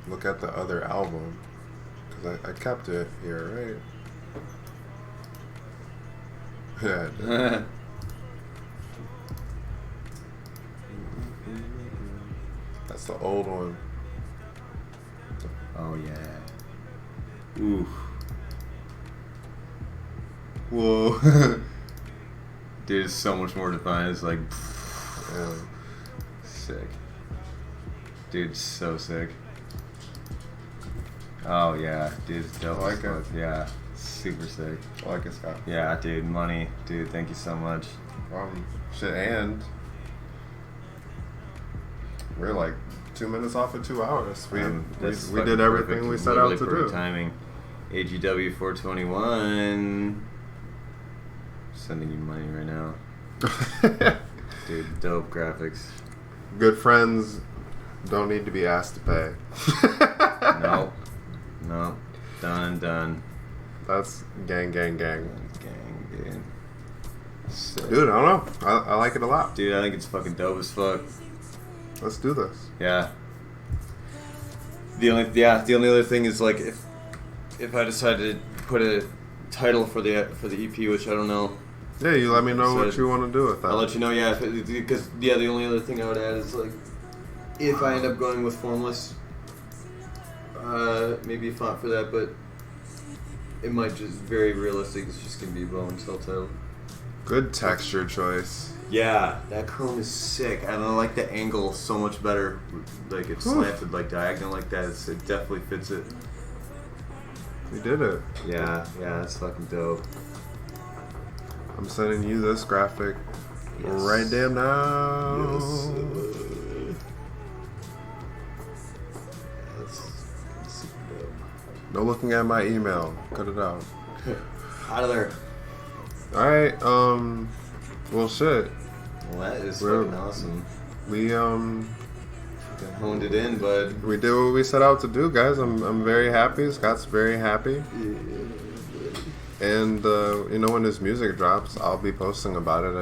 look at the other album, because I kept it here, right? Yeah. I did. That's the old one. Oh yeah. Oof. Whoa. Dude, it's so much more defined. It's like Yeah. sick. Dude, so sick. Oh yeah, dude, it's dope. I like as fuck. it. Yeah, super sick. I like it, Scott. Yeah, dude, money. Dude, thank you so much. Shit, and we're like 2 minutes off of 2 hours. We That's we fucking did everything perfect. we set out to Literally do. perfect timing. AGW 421. Sending you money right now. Dude, dope graphics. Good friends don't need to be asked to pay. Nope. Nope. Done. That's gang. Gang, dude. Sick. Dude, I don't know. I like it a lot. Dude, I think it's fucking dope as fuck. Let's do this. Yeah. The only other thing is like if I decided to put a title for the EP, which I don't know. Yeah, you let me know So what you want to do with that. I'll let you know. Yeah, because the only other thing I would add is like if I end up going with formless, maybe a font for that, but it might just very realistic. It's just gonna be Boman self-titled. Good texture choice. Yeah, that chrome is sick. And I like the angle so much better. Like it's slanted like diagonal like that. It definitely fits it. We did it. Yeah, that's fucking dope. I'm sending you this graphic Yes. right damn now. Yes. That's super dope. No looking at my email. Cut it out. Out of there. Alright, well shit. Well, that is We're- fucking awesome. We Fucking honed it in, bud. we did what we set out to do, guys. I'm very happy. Scott's very happy. And you know, when his music drops, I'll be posting about it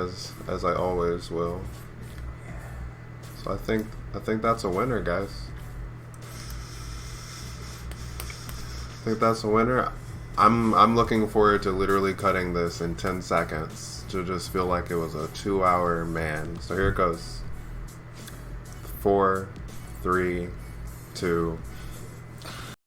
as I always will. So I think that's a winner, guys. I think that's a winner. I'm looking forward to literally cutting this in 10 seconds to just feel like it was a 2-hour man. So here it goes. 4, 3, 2,